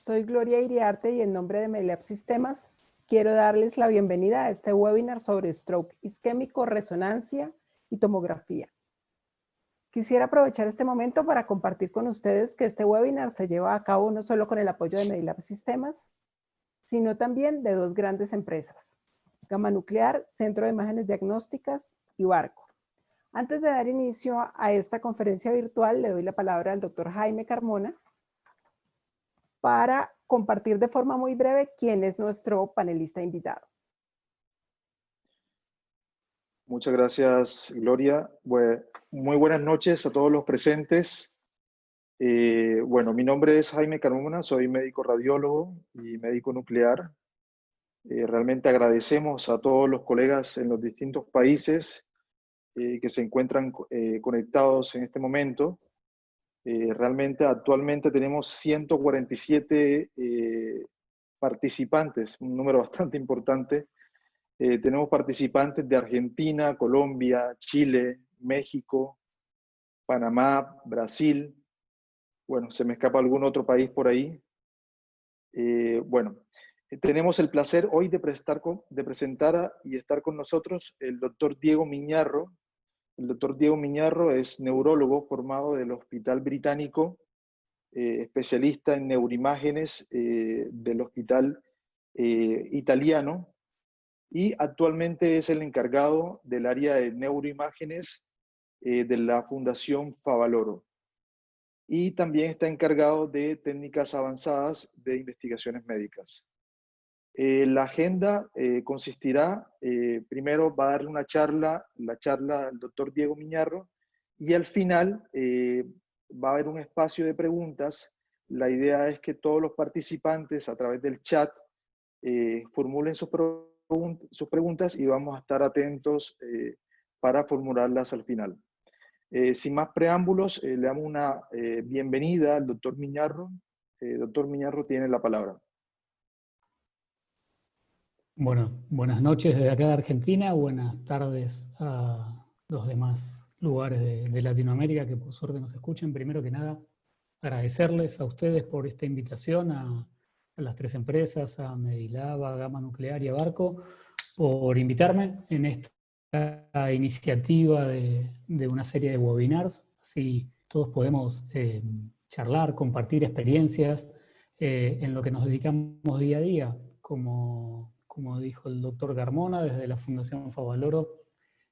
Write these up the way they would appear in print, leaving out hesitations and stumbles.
Soy Gloria Iriarte y en nombre de Medilab Sistemas quiero darles la bienvenida a este webinar sobre stroke isquémico, resonancia y tomografía. Quisiera aprovechar este momento para compartir con ustedes que este webinar se lleva a cabo no solo con el apoyo de Medilab Sistemas, sino también de dos grandes empresas, Gama Nuclear, Centro de Imágenes Diagnósticas y Barco. Antes de dar inicio a esta conferencia virtual, le doy la palabra al doctor Jaime Carmona para compartir de forma muy breve quién es nuestro panelista invitado. Muchas gracias, Gloria. Muy buenas noches a todos los presentes. Bueno, mi nombre es Jaime Carmona, soy médico radiólogo y médico nuclear. Realmente agradecemos a todos los colegas en los distintos países que se encuentran conectados en este momento. Realmente actualmente tenemos 147 participantes, un número bastante importante. Tenemos participantes de Argentina, Colombia, Chile, México, Panamá, Brasil. Bueno, se me escapa algún otro país por ahí. Tenemos el placer hoy de presentar y estar con nosotros el doctor Diego Miñarro. El doctor Diego Miñarro es neurólogo formado del Hospital Británico, especialista en neuroimágenes del Hospital Italiano, y actualmente es el encargado del área de neuroimágenes de la Fundación Favaloro. Y también está encargado de técnicas avanzadas de investigaciones médicas. La agenda consistirá, primero va a darle la charla al doctor Diego Miñarro, y al final va a haber un espacio de preguntas. La idea es que todos los participantes a través del chat formulen sus preguntas y vamos a estar atentos para formularlas al final. Sin más preámbulos, le damos una bienvenida al doctor Miñarro. Doctor Miñarro tiene la palabra. Bueno, buenas noches desde acá de Argentina, buenas tardes a los demás lugares de Latinoamérica que por suerte nos escuchen. Primero que nada, agradecerles a ustedes por esta invitación, a las tres empresas, a Medilab, a Gama Nuclear y a Barco, por invitarme en esta iniciativa de una serie de webinars. Así todos podemos charlar, compartir experiencias en lo que nos dedicamos día a día, como dijo el doctor Carmona, desde la Fundación Favaloro,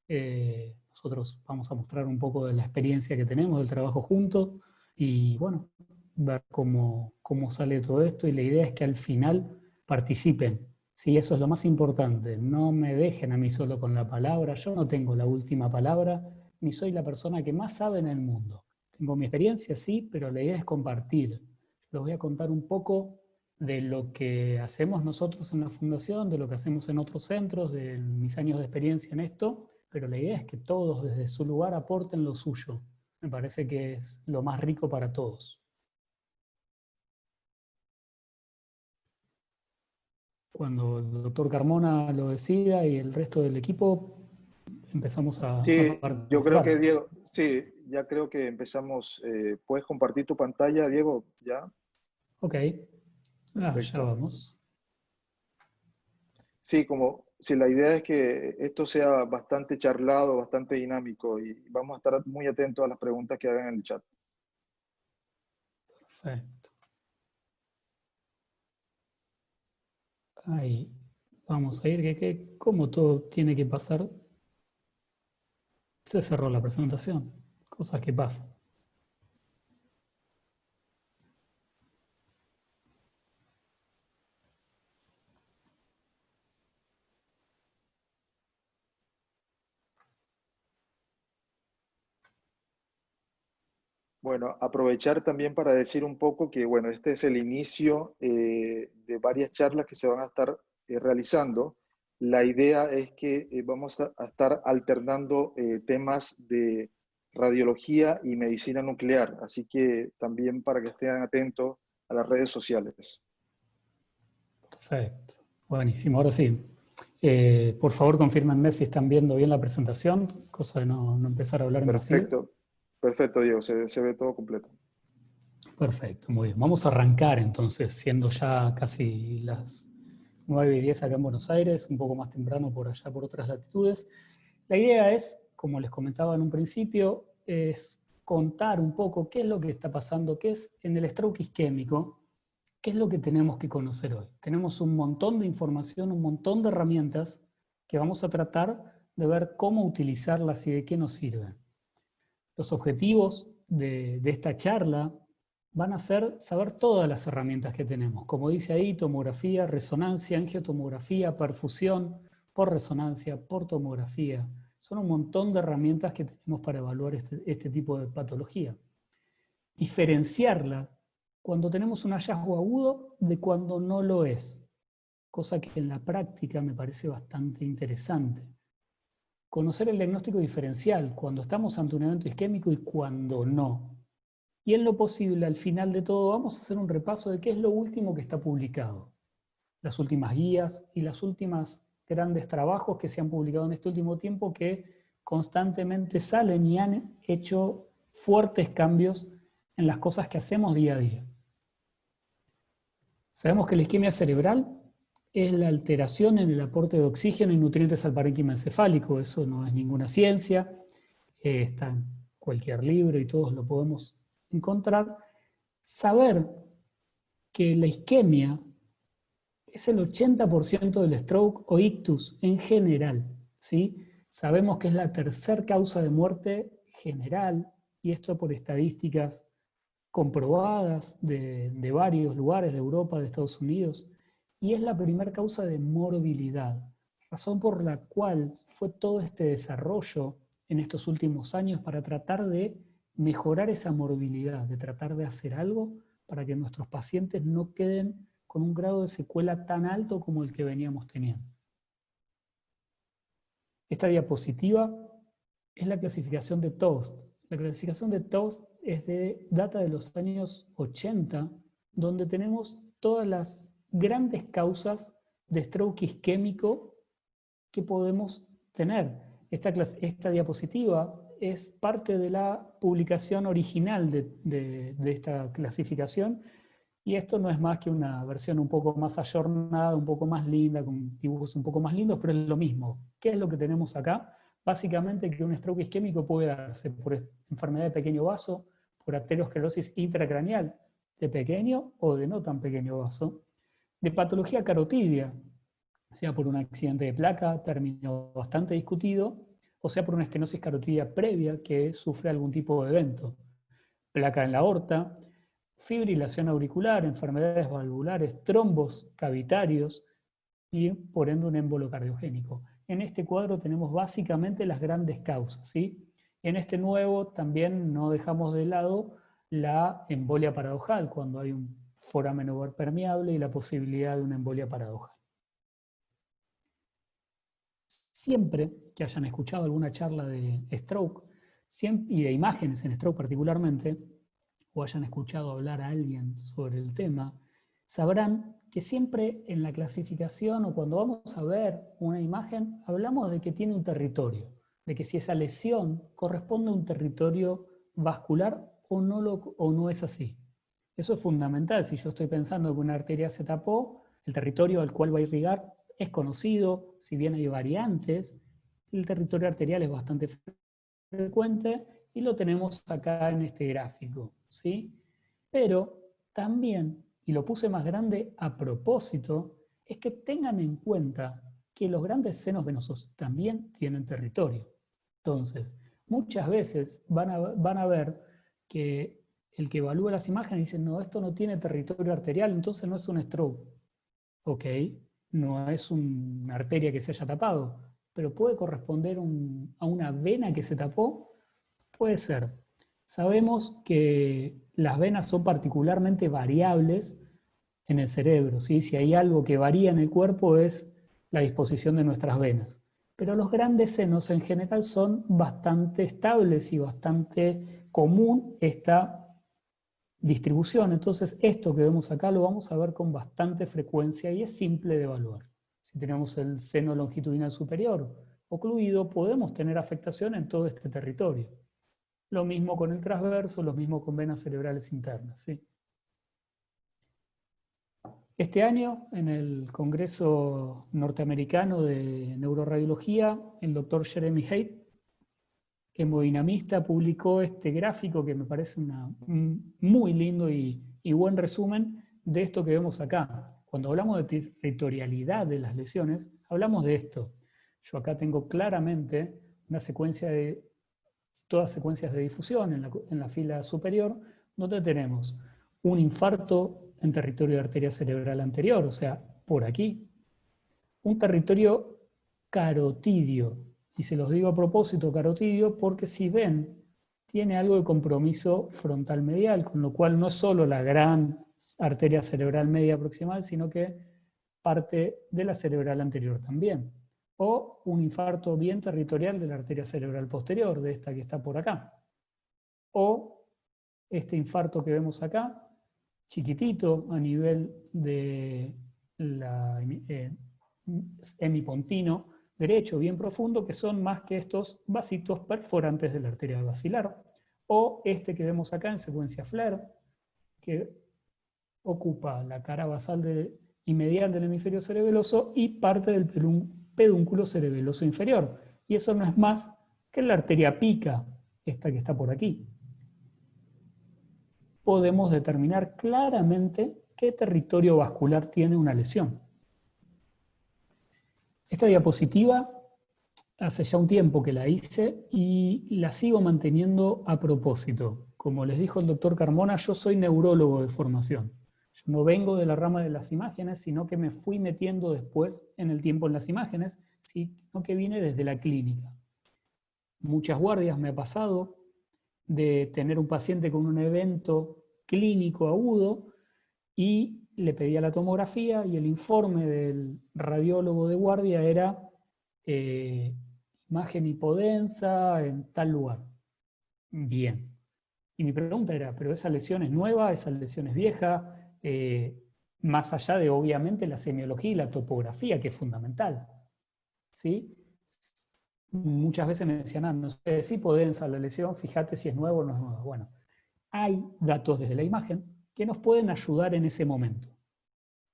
nosotros vamos a mostrar un poco de la experiencia que tenemos, del trabajo juntos, y bueno, ver cómo sale todo esto, y la idea es que al final participen. Sí, eso es lo más importante, no me dejen a mí solo con la palabra, yo no tengo la última palabra, ni soy la persona que más sabe en el mundo. Tengo mi experiencia, sí, pero la idea es compartir. Les voy a contar un poco de lo que hacemos nosotros en la Fundación, de lo que hacemos en otros centros, de mis años de experiencia en esto, pero la idea es que todos desde su lugar aporten lo suyo. Me parece que es lo más rico para todos. Cuando el doctor Carmona lo decida y el resto del equipo, empezamos a participar. Yo creo que Diego, sí, ya creo que empezamos. ¿Puedes compartir tu pantalla, Diego? ¿Ya? Ok. Ya vamos. Sí, si la idea es que esto sea bastante charlado, bastante dinámico, y vamos a estar muy atentos a las preguntas que hagan en el chat. Perfecto. Ahí vamos a ir, como todo tiene que pasar, se cerró la presentación, cosas que pasan. Bueno, aprovechar también para decir un poco que, bueno, este es el inicio de varias charlas que se van a estar realizando. La idea es que vamos a estar alternando temas de radiología y medicina nuclear, así que también para que estén atentos a las redes sociales. Perfecto, buenísimo. Ahora sí, por favor confírmenme si están viendo bien la presentación, cosa de no empezar a hablar en vacío. Perfecto, Diego, se ve todo completo. Perfecto, muy bien. Vamos a arrancar entonces, siendo ya casi las 9:10 acá en Buenos Aires, un poco más temprano por allá, por otras latitudes. La idea es, como les comentaba en un principio, es contar un poco qué es lo que está pasando, qué es en el stroke isquémico, qué es lo que tenemos que conocer hoy. Tenemos un montón de información, un montón de herramientas que vamos a tratar de ver cómo utilizarlas y de qué nos sirven. Los objetivos de esta charla van a ser saber todas las herramientas que tenemos. Como dice ahí, tomografía, resonancia, angiotomografía, perfusión, por resonancia, por tomografía. Son un montón de herramientas que tenemos para evaluar este tipo de patología. Diferenciarla cuando tenemos un hallazgo agudo de cuando no lo es, cosa que en la práctica me parece bastante interesante. Conocer el diagnóstico diferencial, cuando estamos ante un evento isquémico y cuando no. Y en lo posible, al final de todo, vamos a hacer un repaso de qué es lo último que está publicado. Las últimas guías y las últimas grandes trabajos que se han publicado en este último tiempo que constantemente salen y han hecho fuertes cambios en las cosas que hacemos día a día. Sabemos que la isquemia cerebral es la alteración en el aporte de oxígeno y nutrientes al parénquima encefálico. Eso no es ninguna ciencia, está en cualquier libro y todos lo podemos encontrar. Saber que la isquemia es el 80% del stroke o ictus en general, ¿sí? Sabemos que es la tercera causa de muerte general, y esto por estadísticas comprobadas de varios lugares de Europa, de Estados Unidos, y es la primera causa de morbilidad, razón por la cual fue todo este desarrollo en estos últimos años para tratar de mejorar esa morbilidad, de tratar de hacer algo para que nuestros pacientes no queden con un grado de secuela tan alto como el que veníamos teniendo. Esta diapositiva es la clasificación de Toast. La clasificación de Toast data de los años 80, donde tenemos todas las grandes causas de stroke isquémico que podemos tener. Esta diapositiva es parte de la publicación original de esta clasificación, y esto no es más que una versión un poco más ayornada, un poco más linda, con dibujos un poco más lindos, pero es lo mismo. ¿Qué es lo que tenemos acá? Básicamente que un stroke isquémico puede darse por enfermedad de pequeño vaso, por arteriosclerosis intracraneal de pequeño o de no tan pequeño vaso, de patología carotidia, sea por un accidente de placa, término bastante discutido, o sea por una estenosis carotidia previa que sufre algún tipo de evento. Placa en la aorta, fibrilación auricular, enfermedades valvulares, trombos cavitarios y por ende un émbolo cardiogénico. En este cuadro tenemos básicamente las grandes causas, ¿sí? En este nuevo también no dejamos de lado la embolia paradojal, cuando hay un foramen ovar permeable y la posibilidad de una embolia paradojal. Siempre que hayan escuchado alguna charla de stroke, y de imágenes en stroke particularmente, o hayan escuchado hablar a alguien sobre el tema, sabrán que siempre en la clasificación o cuando vamos a ver una imagen, hablamos de que tiene un territorio, de que si esa lesión corresponde a un territorio vascular o no es así. Eso es fundamental. Si yo estoy pensando que una arteria se tapó, el territorio al cual va a irrigar es conocido, si bien hay variantes, el territorio arterial es bastante frecuente y lo tenemos acá en este gráfico, ¿sí? Pero también, y lo puse más grande a propósito, es que tengan en cuenta que los grandes senos venosos también tienen territorio. Entonces, muchas veces van a ver que el que evalúa las imágenes dice, no, esto no tiene territorio arterial, entonces no es un stroke. Ok, no es una arteria que se haya tapado, pero puede corresponder a una vena que se tapó. Puede ser. Sabemos que las venas son particularmente variables en el cerebro, ¿sí? Si hay algo que varía en el cuerpo es la disposición de nuestras venas. Pero los grandes senos en general son bastante estables y bastante común esta distribución. Entonces esto que vemos acá lo vamos a ver con bastante frecuencia y es simple de evaluar. Si tenemos el seno longitudinal superior ocluido, podemos tener afectación en todo este territorio. Lo mismo con el transverso, lo mismo con venas cerebrales internas, ¿sí? Este año, en el Congreso Norteamericano de Neuroradiología, el doctor Jeremy Haidt, hemodinamista, publicó este gráfico que me parece un muy lindo y buen resumen de esto que vemos acá. Cuando hablamos de territorialidad de las lesiones, hablamos de esto. Yo acá tengo claramente una secuencia de, todas secuencias de difusión en la fila superior, donde tenemos un infarto en territorio de arteria cerebral anterior, o sea, por aquí, un territorio carotidio, y se los digo a propósito carotidio porque si ven, tiene algo de compromiso frontal medial, con lo cual no es solo la gran arteria cerebral media proximal, sino que parte de la cerebral anterior también. O un infarto bien territorial de la arteria cerebral posterior, de esta que está por acá. O este infarto que vemos acá, chiquitito a nivel de la hemipontino derecho, bien profundo, que son más que estos vasitos perforantes de la arteria basilar. O este que vemos acá en secuencia FLAIR, que ocupa la cara basal y medial del hemisferio cerebeloso y parte del pedúnculo cerebeloso inferior. Y eso no es más que la arteria pica, esta que está por aquí. Podemos determinar claramente qué territorio vascular tiene una lesión. Esta diapositiva hace ya un tiempo que la hice y la sigo manteniendo a propósito. Como les dijo el doctor Carmona, yo soy neurólogo de formación. Yo no vengo de la rama de las imágenes, sino que me fui metiendo después en el tiempo en las imágenes, sino que vine desde la clínica. Muchas guardias me ha pasado de tener un paciente con un evento clínico agudo y le pedía la tomografía y el informe del radiólogo de guardia era imagen hipodensa en tal lugar. Bien. Y mi pregunta era, ¿pero esa lesión es nueva? ¿Esa lesión es vieja? Más allá de, obviamente, la semiología y la topografía, que es fundamental. ¿Sí? Muchas veces me decían, no sé, es hipodensa la lesión, fíjate si es nuevo o no es nuevo. Bueno, hay datos desde la imagen que nos pueden ayudar en ese momento.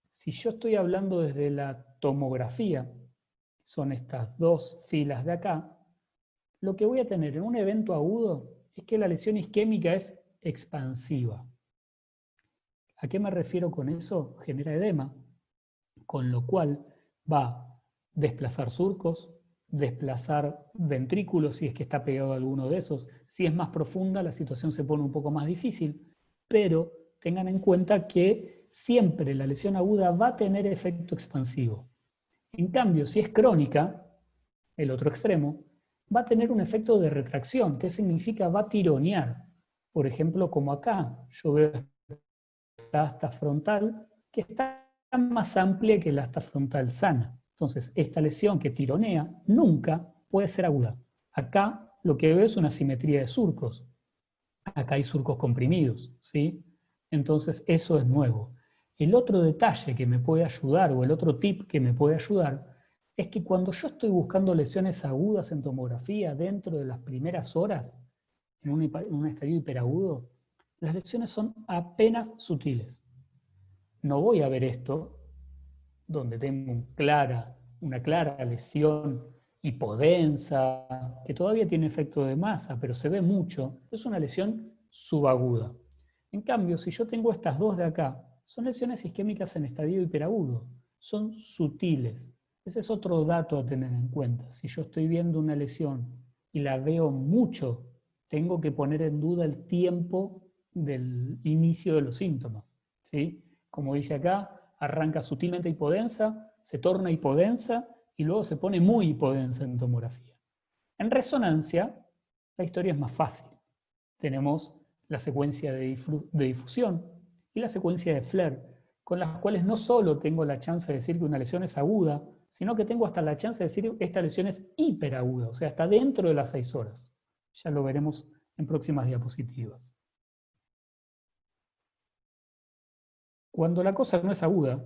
Si yo estoy hablando desde la tomografía, son estas dos filas de acá, lo que voy a tener en un evento agudo es que la lesión isquémica es expansiva. ¿A qué me refiero con eso? Genera edema, con lo cual va a desplazar surcos, desplazar ventrículos si es que está pegado a alguno de esos. Si es más profunda, la situación se pone un poco más difícil, pero tengan en cuenta que siempre la lesión aguda va a tener efecto expansivo. En cambio, si es crónica, el otro extremo, va a tener un efecto de retracción, que significa va a tironear. Por ejemplo, como acá, yo veo esta asta frontal que está más amplia que la asta frontal sana. Entonces, esta lesión que tironea nunca puede ser aguda. Acá lo que veo es una simetría de surcos. Acá hay surcos comprimidos, ¿sí? Entonces, eso es nuevo. El otro detalle que me puede ayudar, o el otro tip que me puede ayudar, es que cuando yo estoy buscando lesiones agudas en tomografía dentro de las primeras horas, en un estadio hiperagudo, las lesiones son apenas sutiles. No voy a ver esto, donde tengo una clara lesión hipodensa, que todavía tiene efecto de masa, pero se ve mucho, es una lesión subaguda. En cambio, si yo tengo estas dos de acá, son lesiones isquémicas en estadio hiperagudo, son sutiles. Ese es otro dato a tener en cuenta. Si yo estoy viendo una lesión y la veo mucho, tengo que poner en duda el tiempo del inicio de los síntomas, ¿sí? Como dice acá, arranca sutilmente hipodensa, se torna hipodensa y luego se pone muy hipodensa en tomografía. En resonancia, la historia es más fácil. Tenemos la secuencia de difusión y la secuencia de FLAIR, con las cuales no solo tengo la chance de decir que una lesión es aguda, sino que tengo hasta la chance de decir que esta lesión es hiperaguda, o sea, está dentro de las 6 horas. Ya lo veremos en próximas diapositivas. Cuando la cosa no es aguda,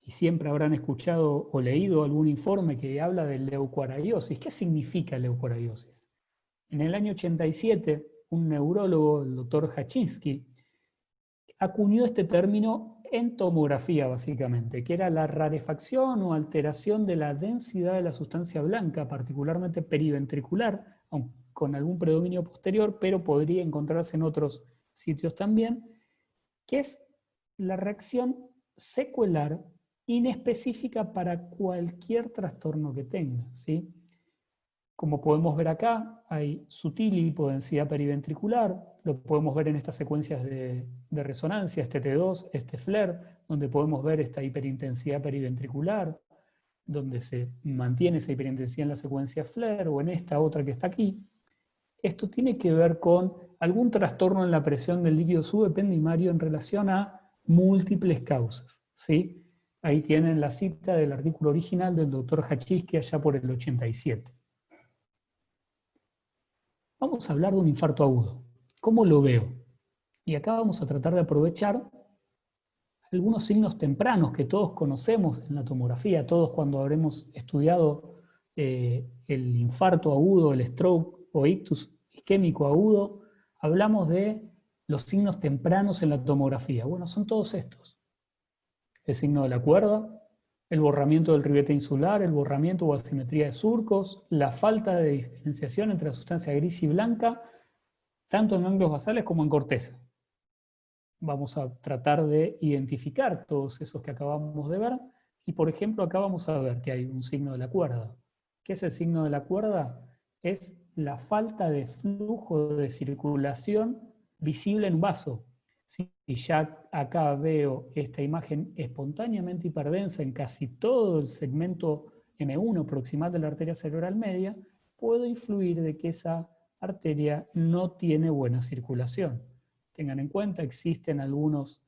y siempre habrán escuchado o leído algún informe que habla de leucoariosis. ¿Qué significa leucoariosis? En el año 87, un neurólogo, el doctor Hachinsky, acuñó este término en tomografía, básicamente, que era la rarefacción o alteración de la densidad de la sustancia blanca, particularmente periventricular, con algún predominio posterior, pero podría encontrarse en otros sitios también, que es la reacción secuelar inespecífica para cualquier trastorno que tenga, ¿sí? Como podemos ver acá, hay sutil hipodensidad periventricular, lo podemos ver en estas secuencias de resonancia, este T2, este FLAIR, donde podemos ver esta hiperintensidad periventricular, donde se mantiene esa hiperintensidad en la secuencia FLAIR, o en esta otra que está aquí. Esto tiene que ver con algún trastorno en la presión del líquido subependimario en relación a múltiples causas, ¿sí? Ahí tienen la cita del artículo original del doctor Hachinsky allá por el 87. Vamos a hablar de un infarto agudo. ¿Cómo lo veo? Y acá vamos a tratar de aprovechar algunos signos tempranos que todos conocemos en la tomografía, todos cuando habremos estudiado el infarto agudo, el stroke o ictus isquémico agudo, hablamos de los signos tempranos en la tomografía. Bueno, son todos estos. El signo de la cuerda, el borramiento del ribete insular, el borramiento o asimetría de surcos, la falta de diferenciación entre la sustancia gris y blanca, tanto en ganglios basales como en corteza. Vamos a tratar de identificar todos esos que acabamos de ver, y por ejemplo acá vamos a ver que hay un signo de la cuerda. ¿Qué es el signo de la cuerda? Es la falta de flujo de circulación visible en un vaso. Si ya acá veo esta imagen espontáneamente hiperdensa en casi todo el segmento M1 proximal de la arteria cerebral media, puedo influir de que esa arteria no tiene buena circulación. Tengan en cuenta, existen algunos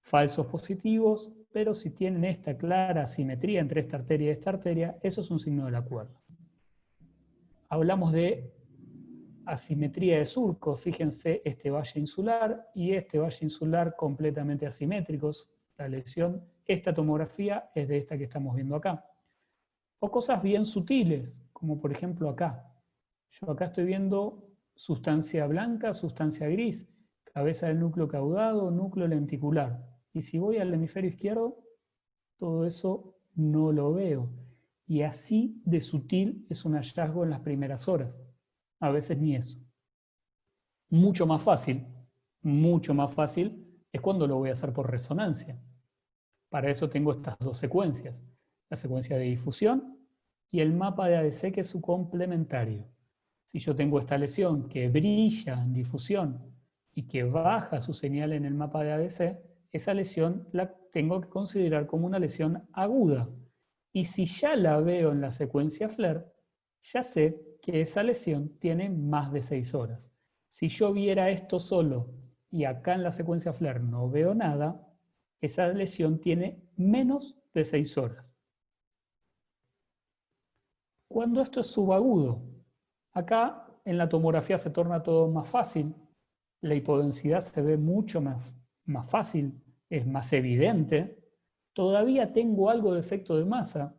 falsos positivos, pero si tienen esta clara asimetría entre esta arteria y esta arteria, eso es un signo de la cuerda. Hablamos de asimetría de surcos, fíjense este valle insular y este valle insular completamente asimétricos. La lesión, esta tomografía es de esta que estamos viendo acá. O cosas bien sutiles, como por ejemplo acá. Yo acá estoy viendo sustancia blanca, sustancia gris, cabeza del núcleo caudado, núcleo lenticular. Y si voy al hemisferio izquierdo, todo eso no lo veo. Y así de sutil es un hallazgo en las primeras horas. A veces ni eso. Mucho más fácil es cuando lo voy a hacer por resonancia. Para eso tengo estas dos secuencias. La secuencia de difusión y el mapa de ADC, que es su complementario. Si yo tengo esta lesión que brilla en difusión y que baja su señal en el mapa de ADC, esa lesión la tengo que considerar como una lesión aguda. Y si ya la veo en la secuencia FLAIR, ya sé que esa lesión tiene más de 6 horas. Si yo viera esto solo y acá en la secuencia FLAIR no veo nada, esa lesión tiene menos de 6 horas. Cuando esto es subagudo, acá en la tomografía se torna todo más fácil, la hipodensidad se ve mucho más fácil, es más evidente, todavía tengo algo de efecto de masa,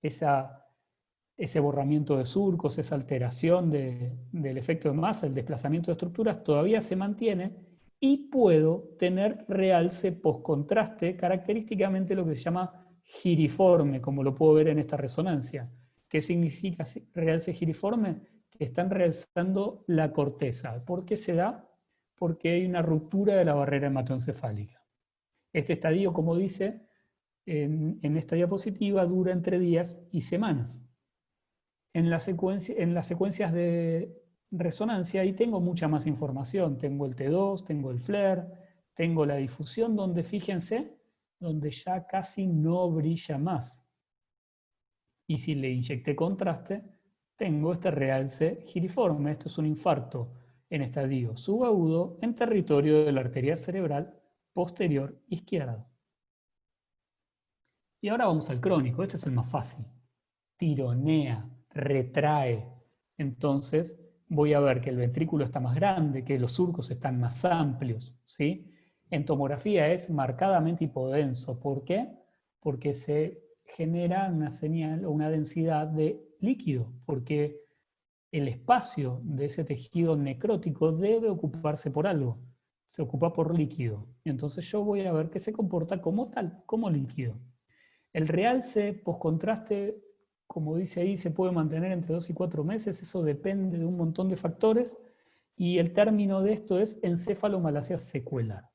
ese borramiento de surcos, esa alteración del efecto de masa, el desplazamiento de estructuras todavía se mantiene y puedo tener realce postcontraste, característicamente lo que se llama giriforme, como lo puedo ver en esta resonancia. ¿Qué significa realce giriforme? Que están realzando la corteza. ¿Por qué se da? Porque hay una ruptura de la barrera hematoencefálica. Este estadio, como dice en esta diapositiva, dura entre días y semanas. En las secuencias de resonancia ahí tengo mucha más información. Tengo el T2, tengo el FLAIR, tengo la difusión, donde fíjense, donde ya casi no brilla más. Y si le inyecté contraste, tengo este realce giriforme. Esto es un infarto en estadio subagudo en territorio de la arteria cerebral posterior izquierda. Y ahora vamos al crónico. Este es el más fácil. Tironea, retrae. Entonces voy a ver que el ventrículo está más grande, que los surcos están más amplios, ¿sí? En tomografía es marcadamente hipodenso. ¿Por qué? Porque se genera una señal o una densidad de líquido, porque el espacio de ese tejido necrótico debe ocuparse por algo. Se ocupa por líquido. Entonces yo voy a ver que se comporta como tal, como líquido. El realce postcontraste, como dice ahí, se puede mantener entre 2 y 4 meses. Eso depende de un montón de factores. Y el término de esto es encefalomalacia secuelar.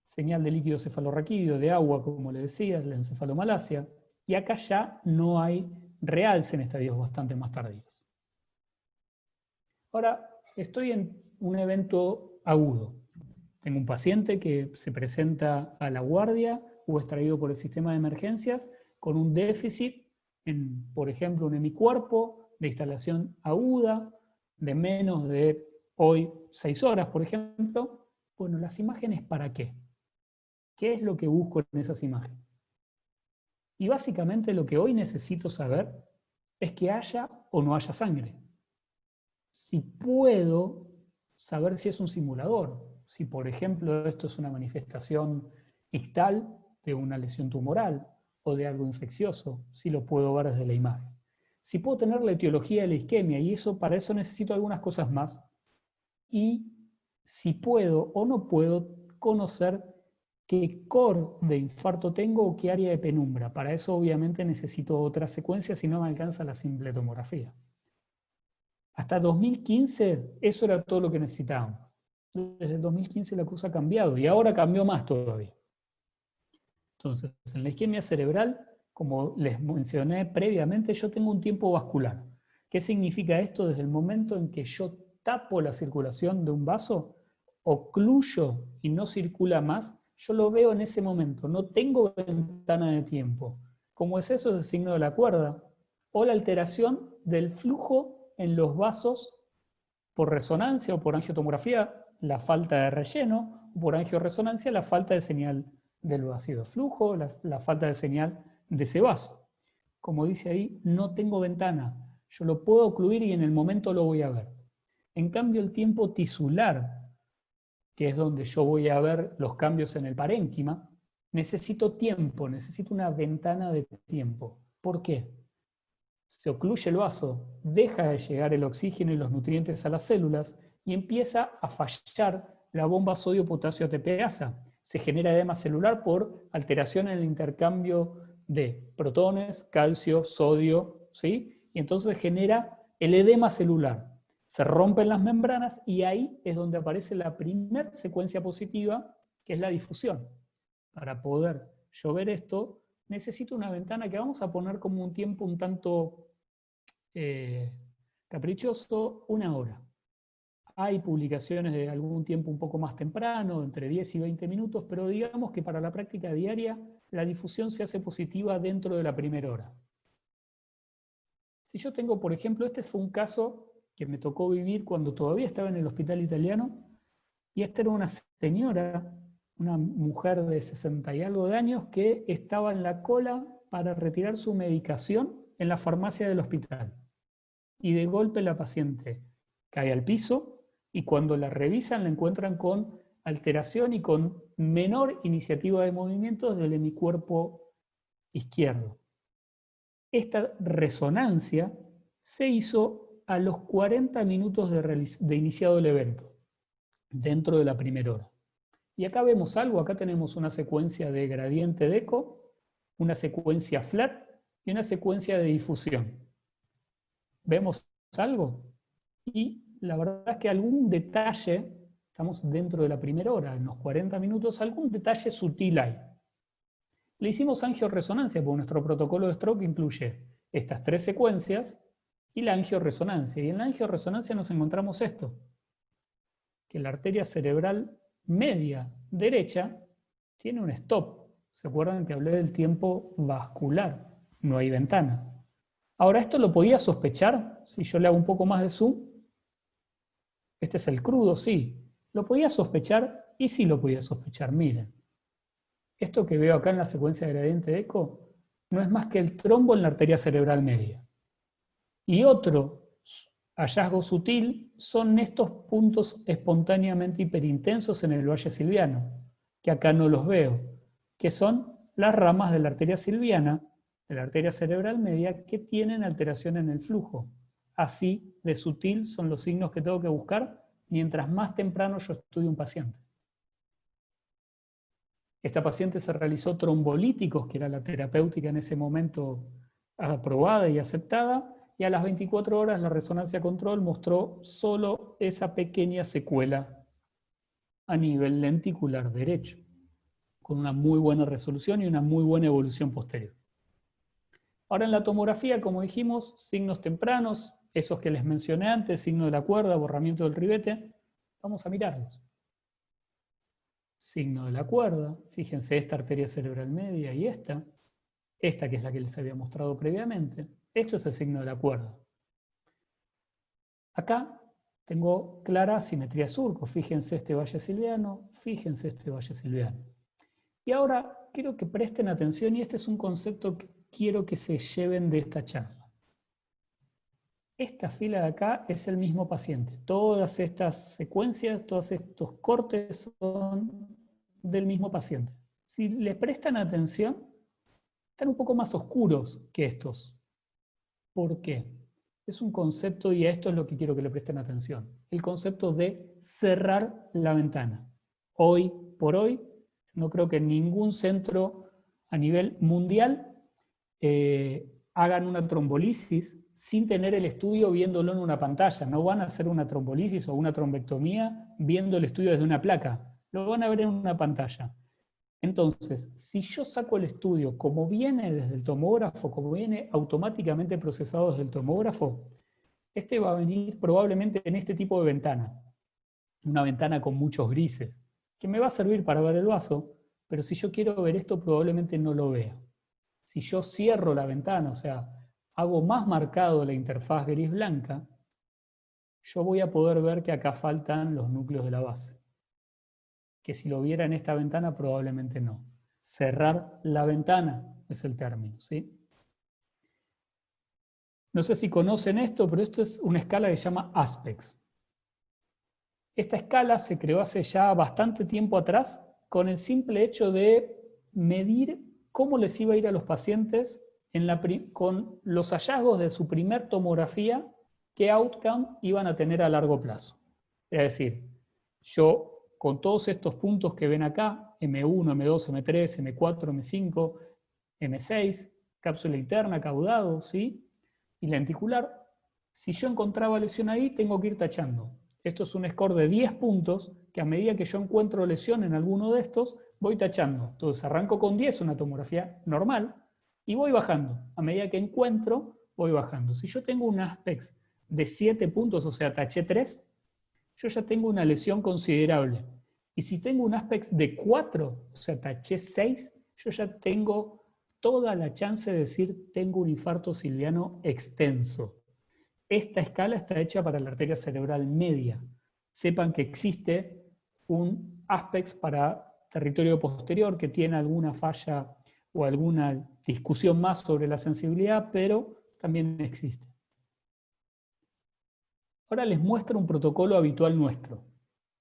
Señal de líquido cefalorraquídeo, de agua, como le decía, la encefalomalacia. Y acá ya no hay realce en estadios bastante más tardíos. Ahora, estoy en un evento agudo. Tengo un paciente que se presenta a la guardia o es traído por el sistema de emergencias con un déficit en, por ejemplo, un hemicuerpo de instalación aguda de menos de hoy 6 horas, por ejemplo. Bueno, ¿las imágenes para qué? ¿Qué es lo que busco en esas imágenes? Y básicamente lo que hoy necesito saber es que haya o no haya sangre. Si puedo saber si es un simulador, si por ejemplo esto es una manifestación ictal de una lesión tumoral o de algo infeccioso, si lo puedo ver desde la imagen. Si puedo tener la etiología de la isquemia, y para eso necesito algunas cosas más, y si puedo o no puedo conocer qué core de infarto tengo o qué área de penumbra. Para eso obviamente necesito otra secuencia, si no me alcanza la simple tomografía. Hasta 2015 eso era todo lo que necesitábamos. Desde el 2015 la cosa ha cambiado y ahora cambió más todavía. Entonces, en la isquemia cerebral, como les mencioné previamente, yo tengo un tiempo vascular. ¿Qué significa esto? Desde el momento en que yo tapo la circulación de un vaso, ocluyo y no circula más, yo lo veo en ese momento, no tengo ventana de tiempo. ¿Cómo es eso? Es el signo de la cuerda. O la alteración del flujo en los vasos por resonancia o por angiotomografía, la falta de relleno, o por angioresonancia, la falta de señal del vacío de flujo, la falta de señal de ese vaso. Como dice ahí, no tengo ventana. Yo lo puedo ocluir y en el momento lo voy a ver. En cambio, el tiempo tisular, que es donde yo voy a ver los cambios en el parénquima, necesito tiempo, necesito una ventana de tiempo. ¿Por qué? Se ocluye el vaso, deja de llegar el oxígeno y los nutrientes a las células y empieza a fallar la bomba sodio-potasio ATPasa. Se genera edema celular por alteración en el intercambio de protones, calcio, sodio, ¿sí? Y entonces genera el edema celular. Se rompen las membranas y ahí es donde aparece la primera secuencia positiva, que es la difusión. Para poder yo ver esto, necesito una ventana que vamos a poner como un tiempo un tanto caprichoso, 1 hora. Hay publicaciones de algún tiempo un poco más temprano, entre 10 y 20 minutos, pero digamos que para la práctica diaria la difusión se hace positiva dentro de la primera hora. Si yo tengo, por ejemplo, este fue un caso que me tocó vivir cuando todavía estaba en el hospital italiano, y esta era una señora, una mujer de 60 y algo de años que estaba en la cola para retirar su medicación en la farmacia del hospital. Y de golpe la paciente cae al piso y cuando la revisan la encuentran con alteración y con menor iniciativa de movimientos del hemicuerpo izquierdo. Esta resonancia se hizo a los 40 minutos de iniciado el evento, dentro de la primera hora. Y acá vemos algo, acá tenemos una secuencia de gradiente de eco, una secuencia flat y una secuencia de difusión. ¿Vemos algo? Y la verdad es que algún detalle, estamos dentro de la primera hora, en los 40 minutos, algún detalle sutil hay. Le hicimos angioresonancia, porque nuestro protocolo de stroke incluye estas 3 secuencias y la angioresonancia. Y en la angioresonancia nos encontramos esto, que la arteria cerebral media derecha tiene un stop. ¿Se acuerdan que hablé del tiempo vascular? No hay ventana. Ahora, ¿esto lo podía sospechar? Si yo le hago un poco más de zoom. Este es el crudo, sí. ¿Lo podía sospechar? Y sí lo podía sospechar. Miren. Esto que veo acá en la secuencia de gradiente de eco no es más que el trombo en la arteria cerebral media. Y otro hallazgo sutil son estos puntos espontáneamente hiperintensos en el valle silviano, que acá no los veo, que son las ramas de la arteria silviana, de la arteria cerebral media, que tienen alteración en el flujo. Así de sutil son los signos que tengo que buscar mientras más temprano yo estudio un paciente. Esta paciente se realizó trombolíticos, que era la terapéutica en ese momento aprobada y aceptada, y a las 24 horas la resonancia control mostró solo esa pequeña secuela a nivel lenticular derecho, con una muy buena resolución y una muy buena evolución posterior. Ahora en la tomografía, como dijimos, signos tempranos, esos que les mencioné antes, signo de la cuerda, borramiento del ribete, vamos a mirarlos. Signo de la cuerda, fíjense esta arteria cerebral media y esta que es la que les había mostrado previamente, esto es el signo de la cuerda. Acá tengo clara simetría surco, fíjense este valle silviano, fíjense este valle silviano. Y ahora quiero que presten atención y este es un concepto que quiero que se lleven de esta charla. Esta fila de acá es el mismo paciente. Todas estas secuencias, todos estos cortes son del mismo paciente. Si le prestan atención, están un poco más oscuros que estos. ¿Por qué? Es un concepto, y a esto es lo que quiero que le presten atención. El concepto de cerrar la ventana. Hoy por hoy, no creo que ningún centro a nivel mundial hagan una trombolisis sin tener el estudio viéndolo en una pantalla. No van a hacer una trombolisis o una trombectomía viendo el estudio desde una placa. Lo van a ver en una pantalla. Entonces, si yo saco el estudio como viene desde el tomógrafo, como viene automáticamente procesado desde el tomógrafo, este va a venir probablemente en este tipo de ventana. Una ventana con muchos grises, que me va a servir para ver el vaso, pero si yo quiero ver esto probablemente no lo vea. Si yo cierro la ventana, o sea, hago más marcado la interfaz gris-blanca, yo voy a poder ver que acá faltan los núcleos de la base. Que si lo viera en esta ventana probablemente no. Cerrar la ventana es el término, ¿sí? No sé si conocen esto, pero esto es una escala que se llama Aspex. Esta escala se creó hace ya bastante tiempo atrás con el simple hecho de medir cómo les iba a ir a los pacientes con los hallazgos de su primer tomografía, qué outcome iban a tener a largo plazo. Es decir, yo con todos estos puntos que ven acá, M1, M2, M3, M4, M5, M6, cápsula interna, caudado, ¿sí? Y lenticular, si yo encontraba lesión ahí, tengo que ir tachando. Esto es un score de 10 puntos que a medida que yo encuentro lesión en alguno de estos, voy tachando. Entonces arranco con 10, una tomografía normal, y voy bajando. A medida que encuentro, voy bajando. Si yo tengo un Aspex de 7 puntos, o sea, taché 3, yo ya tengo una lesión considerable. Y si tengo un Aspex de 4, o sea, taché 6, yo ya tengo toda la chance de decir tengo un infarto silviano extenso. Esta escala está hecha para la arteria cerebral media. Sepan que existe un Aspex para territorio posterior que tiene alguna falla o alguna discusión más sobre la sensibilidad, pero también existe. Ahora les muestro un protocolo habitual nuestro.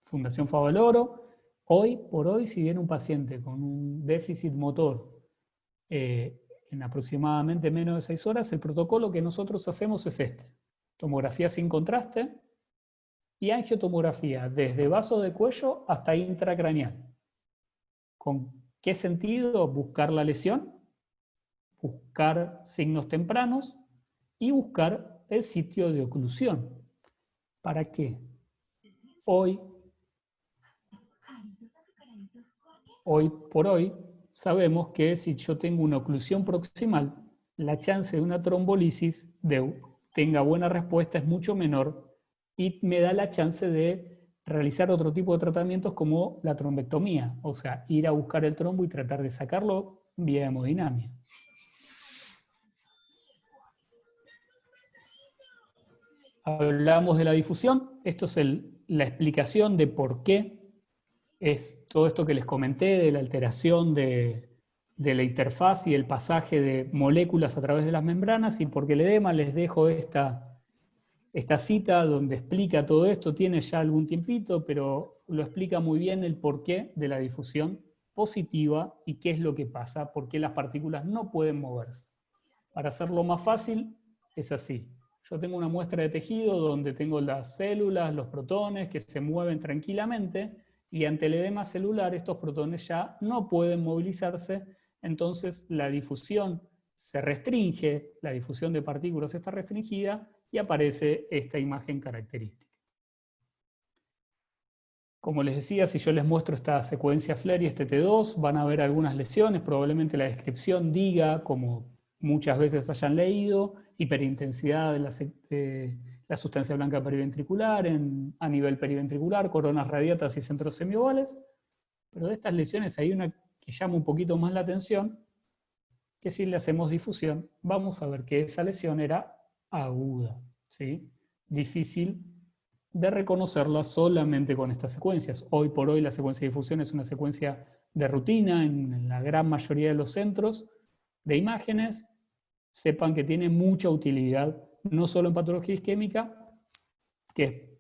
Fundación Favaloro, hoy por hoy, si viene un paciente con un déficit motor en aproximadamente menos de 6 horas, el protocolo que nosotros hacemos es este. Tomografía sin contraste y angiotomografía desde vaso de cuello hasta intracraneal. ¿Con qué sentido? Buscar la lesión, buscar signos tempranos y buscar el sitio de oclusión. ¿Para qué? Hoy por hoy, sabemos que si yo tengo una oclusión proximal, la chance de una trombolisis tenga buena respuesta es mucho menor y me da la chance de realizar otro tipo de tratamientos como la trombectomía, o sea, ir a buscar el trombo y tratar de sacarlo vía hemodinamia. Hablamos de la difusión, esto es la explicación de por qué es todo esto que les comenté de la alteración de la interfaz y el pasaje de moléculas a través de las membranas, y porque el edema les dejo esta cita donde explica todo esto, tiene ya algún tiempito, pero lo explica muy bien el porqué de la difusión positiva y qué es lo que pasa, por qué las partículas no pueden moverse. Para hacerlo más fácil, es así. Yo tengo una muestra de tejido donde tengo las células, los protones que se mueven tranquilamente, y ante el edema celular estos protones ya no pueden movilizarse, entonces la difusión se restringe, la difusión de partículas está restringida y aparece esta imagen característica. Como les decía, si yo les muestro esta secuencia FLAIR y este T2, van a ver algunas lesiones, probablemente la descripción diga, como muchas veces hayan leído, hiperintensidad de la sustancia blanca periventricular a nivel periventricular, coronas radiatas y centros semiovales, pero de estas lesiones hay una que llama un poquito más la atención, que si le hacemos difusión, vamos a ver que esa lesión era aguda, ¿sí? Difícil de reconocerla solamente con estas secuencias. Hoy por hoy la secuencia de difusión es una secuencia de rutina en la gran mayoría de los centros de imágenes. Sepan que tiene mucha utilidad, no solo en patología isquémica, que es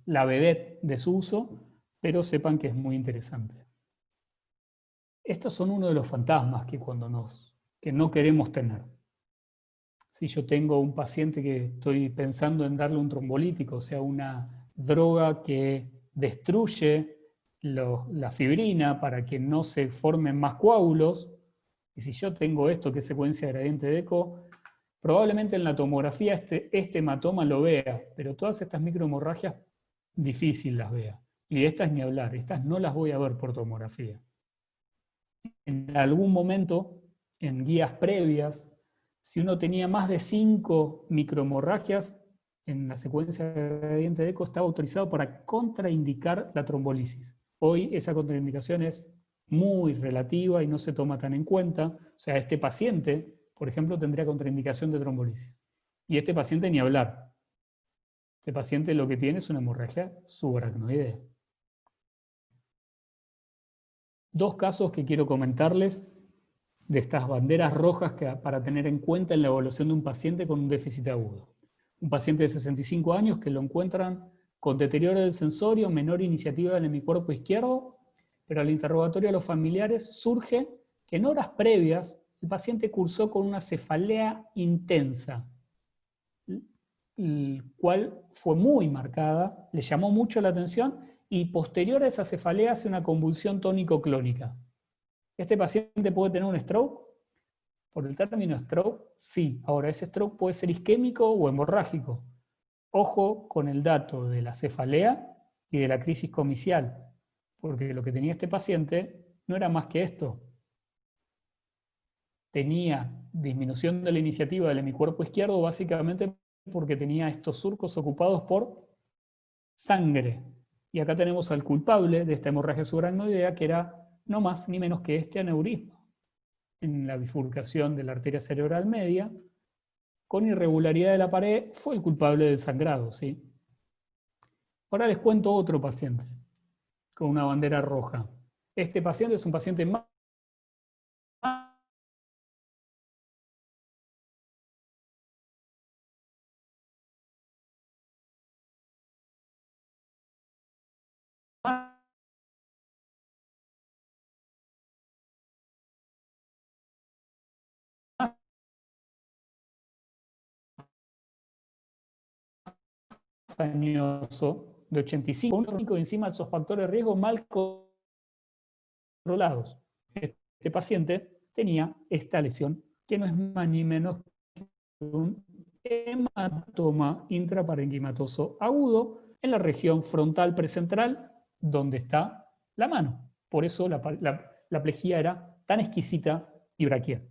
la vedette de su uso, pero sepan que es muy interesante. Estos son uno de los fantasmas que no queremos tener. Si yo tengo un paciente que estoy pensando en darle un trombolítico, o sea, una droga que destruye la fibrina para que no se formen más coágulos, y si yo tengo esto que es secuencia de gradiente de eco, probablemente en la tomografía este hematoma lo vea, pero todas estas microhemorragias difícil las vea. Y estas ni hablar, estas no las voy a ver por tomografía. En algún momento, en guías previas, si uno tenía más de 5 microhemorragias en la secuencia de gradiente de eco, estaba autorizado para contraindicar la trombolisis. Hoy esa contraindicación es muy relativa y no se toma tan en cuenta. O sea, este paciente, por ejemplo, tendría contraindicación de trombolisis. Y este paciente ni hablar. Este paciente lo que tiene es una hemorragia subaracnoidea. Dos casos que quiero comentarles de estas banderas rojas para tener en cuenta en la evaluación de un paciente con un déficit agudo. Un paciente de 65 años que lo encuentran con deterioro del sensorio, menor iniciativa del hemicuerpo izquierdo, pero al interrogatorio a los familiares surge que en horas previas el paciente cursó con una cefalea intensa, el cual fue muy marcada, le llamó mucho la atención, y posterior a esa cefalea hace una convulsión tónico-clónica. ¿Este paciente puede tener un stroke? Por el término stroke, sí. Ahora, ese stroke puede ser isquémico o hemorrágico. Ojo con el dato de la cefalea y de la crisis comicial, porque lo que tenía este paciente no era más que esto. Tenía disminución de la iniciativa del hemicuerpo izquierdo básicamente porque tenía estos surcos ocupados por sangre. Y acá tenemos al culpable de esta hemorragia subaracnoidea, que era no más ni menos que este aneurisma en la bifurcación de la arteria cerebral media, con irregularidad de la pared, fue el culpable del sangrado, ¿sí? Ahora les cuento otro paciente con una bandera roja. Este paciente es un paciente más añoso, de 85, único encima de esos factores de riesgo mal controlados. Este paciente tenía esta lesión, que no es más ni menos que un hematoma intraparenquimatoso agudo en la región frontal precentral, donde está la mano. Por eso la plejía era tan exquisita y braquial.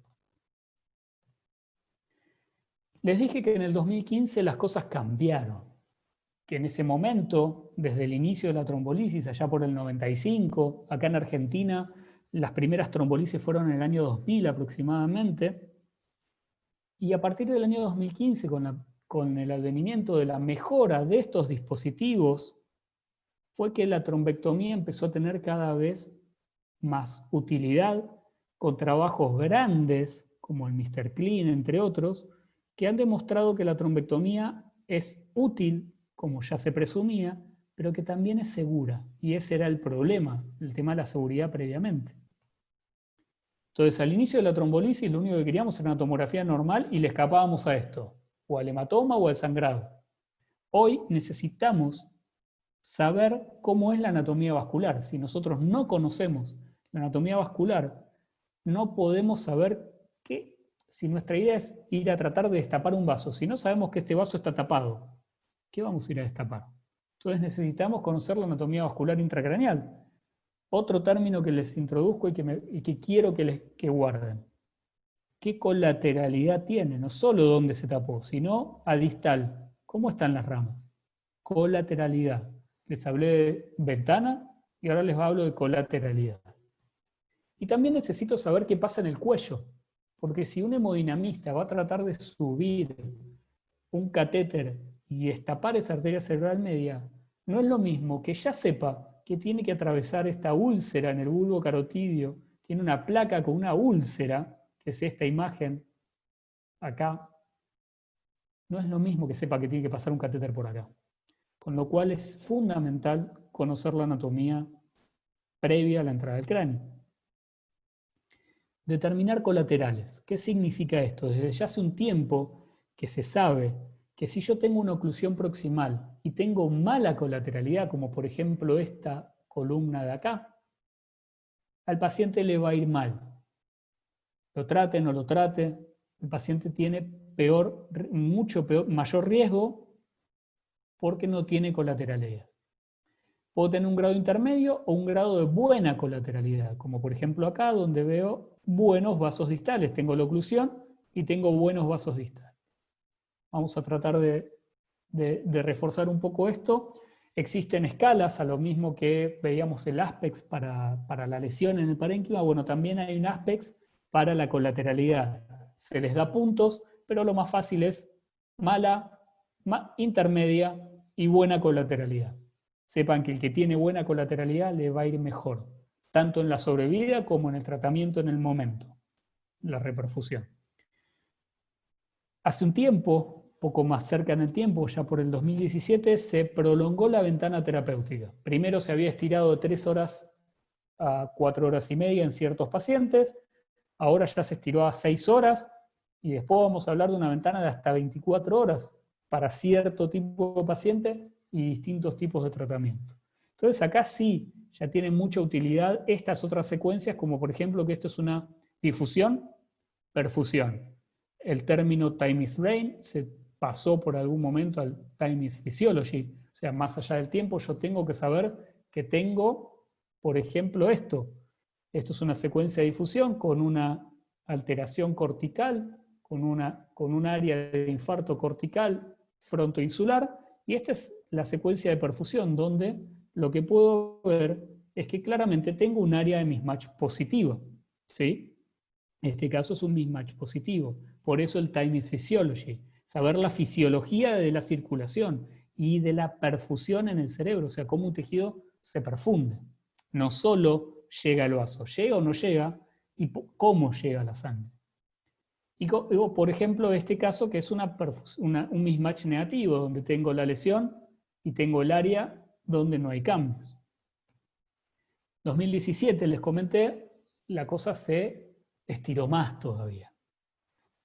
Les dije que en el 2015 las cosas cambiaron, que en ese momento, desde el inicio de la trombolisis, allá por el 95, acá en Argentina, las primeras trombolisis fueron en el año 2000 aproximadamente, y a partir del año 2015, con el advenimiento de la mejora de estos dispositivos, fue que la trombectomía empezó a tener cada vez más utilidad, con trabajos grandes, como el Mr. Clean, entre otros, que han demostrado que la trombectomía es útil, como ya se presumía, pero que también es segura. Y ese era el problema, el tema de la seguridad previamente. Entonces, al inicio de la trombolisis, lo único que queríamos era una tomografía normal y le escapábamos a esto. o al hematoma o al sangrado. Hoy necesitamos saber cómo es la anatomía vascular. Si nosotros no conocemos la anatomía vascular, no podemos saber qué, si nuestra idea es ir a tratar de destapar un vaso, si no sabemos que este vaso está tapado, ¿qué vamos a ir a destapar? Entonces necesitamos conocer la anatomía vascular intracraneal. Otro término que les introduzco y que quiero que guarden. ¿Qué colateralidad tiene? No solo dónde se tapó, sino a distal. ¿Cómo están las ramas? Colateralidad. Les hablé de ventana y ahora les hablo de colateralidad. Y también necesito saber qué pasa en el cuello, porque si un hemodinamista va a tratar de subir un catéter y destapar esa arteria cerebral media, no es lo mismo que ya sepa que tiene que atravesar esta úlcera en el bulbo carotidio, tiene una placa con una úlcera, que es esta imagen acá, no es lo mismo que sepa que tiene que pasar un catéter por acá. Con lo cual es fundamental conocer la anatomía previa a la entrada del cráneo. Determinar colaterales. ¿Qué significa esto? Desde ya hace un tiempo que se sabe que si yo tengo una oclusión proximal y tengo mala colateralidad, como por ejemplo esta columna de acá, al paciente le va a ir mal. Lo trate, no lo trate, el paciente tiene mayor riesgo porque no tiene colateralidad. Puedo tener un grado intermedio o un grado de buena colateralidad, como por ejemplo acá, donde veo buenos vasos distales. Tengo la oclusión y tengo buenos vasos distales. Vamos a tratar de reforzar un poco esto. Existen escalas, a lo mismo que veíamos el ASPEX para la lesión en el parénquima. Bueno, también hay un ASPEX para la colateralidad. Se les da puntos, pero lo más fácil es mala, intermedia y buena colateralidad. Sepan que el que tiene buena colateralidad le va a ir mejor, tanto en la sobrevida como en el tratamiento en el momento, la reperfusión. Hace un tiempo, poco más cerca en el tiempo, ya por el 2017, se prolongó la ventana terapéutica. Primero se había estirado de 3 horas a 4 horas y media en ciertos pacientes, ahora ya se estiró a 6 horas, y después vamos a hablar de una ventana de hasta 24 horas para cierto tipo de paciente y distintos tipos de tratamiento. Entonces acá sí, ya tienen mucha utilidad estas otras secuencias, como por ejemplo que esto es una difusión, perfusión. El término time is brain se pasó por algún momento al time is physiology, o sea, más allá del tiempo yo tengo que saber que tengo, por ejemplo, esto. Esto es una secuencia de difusión con una alteración cortical, con un área de infarto cortical frontoinsular, y esta es la secuencia de perfusión, donde lo que puedo ver es que claramente tengo un área de mismatch positivo, ¿sí? En este caso es un mismatch positivo. Por eso el time is physiology. Saber la fisiología de la circulación y de la perfusión en el cerebro, o sea, cómo un tejido se perfunde. No solo llega al vaso, llega o no llega, y cómo llega la sangre. Y por ejemplo, este caso que es un mismatch negativo, donde tengo la lesión y tengo el área donde no hay cambios. 2017, les comenté, la cosa se estiró más todavía.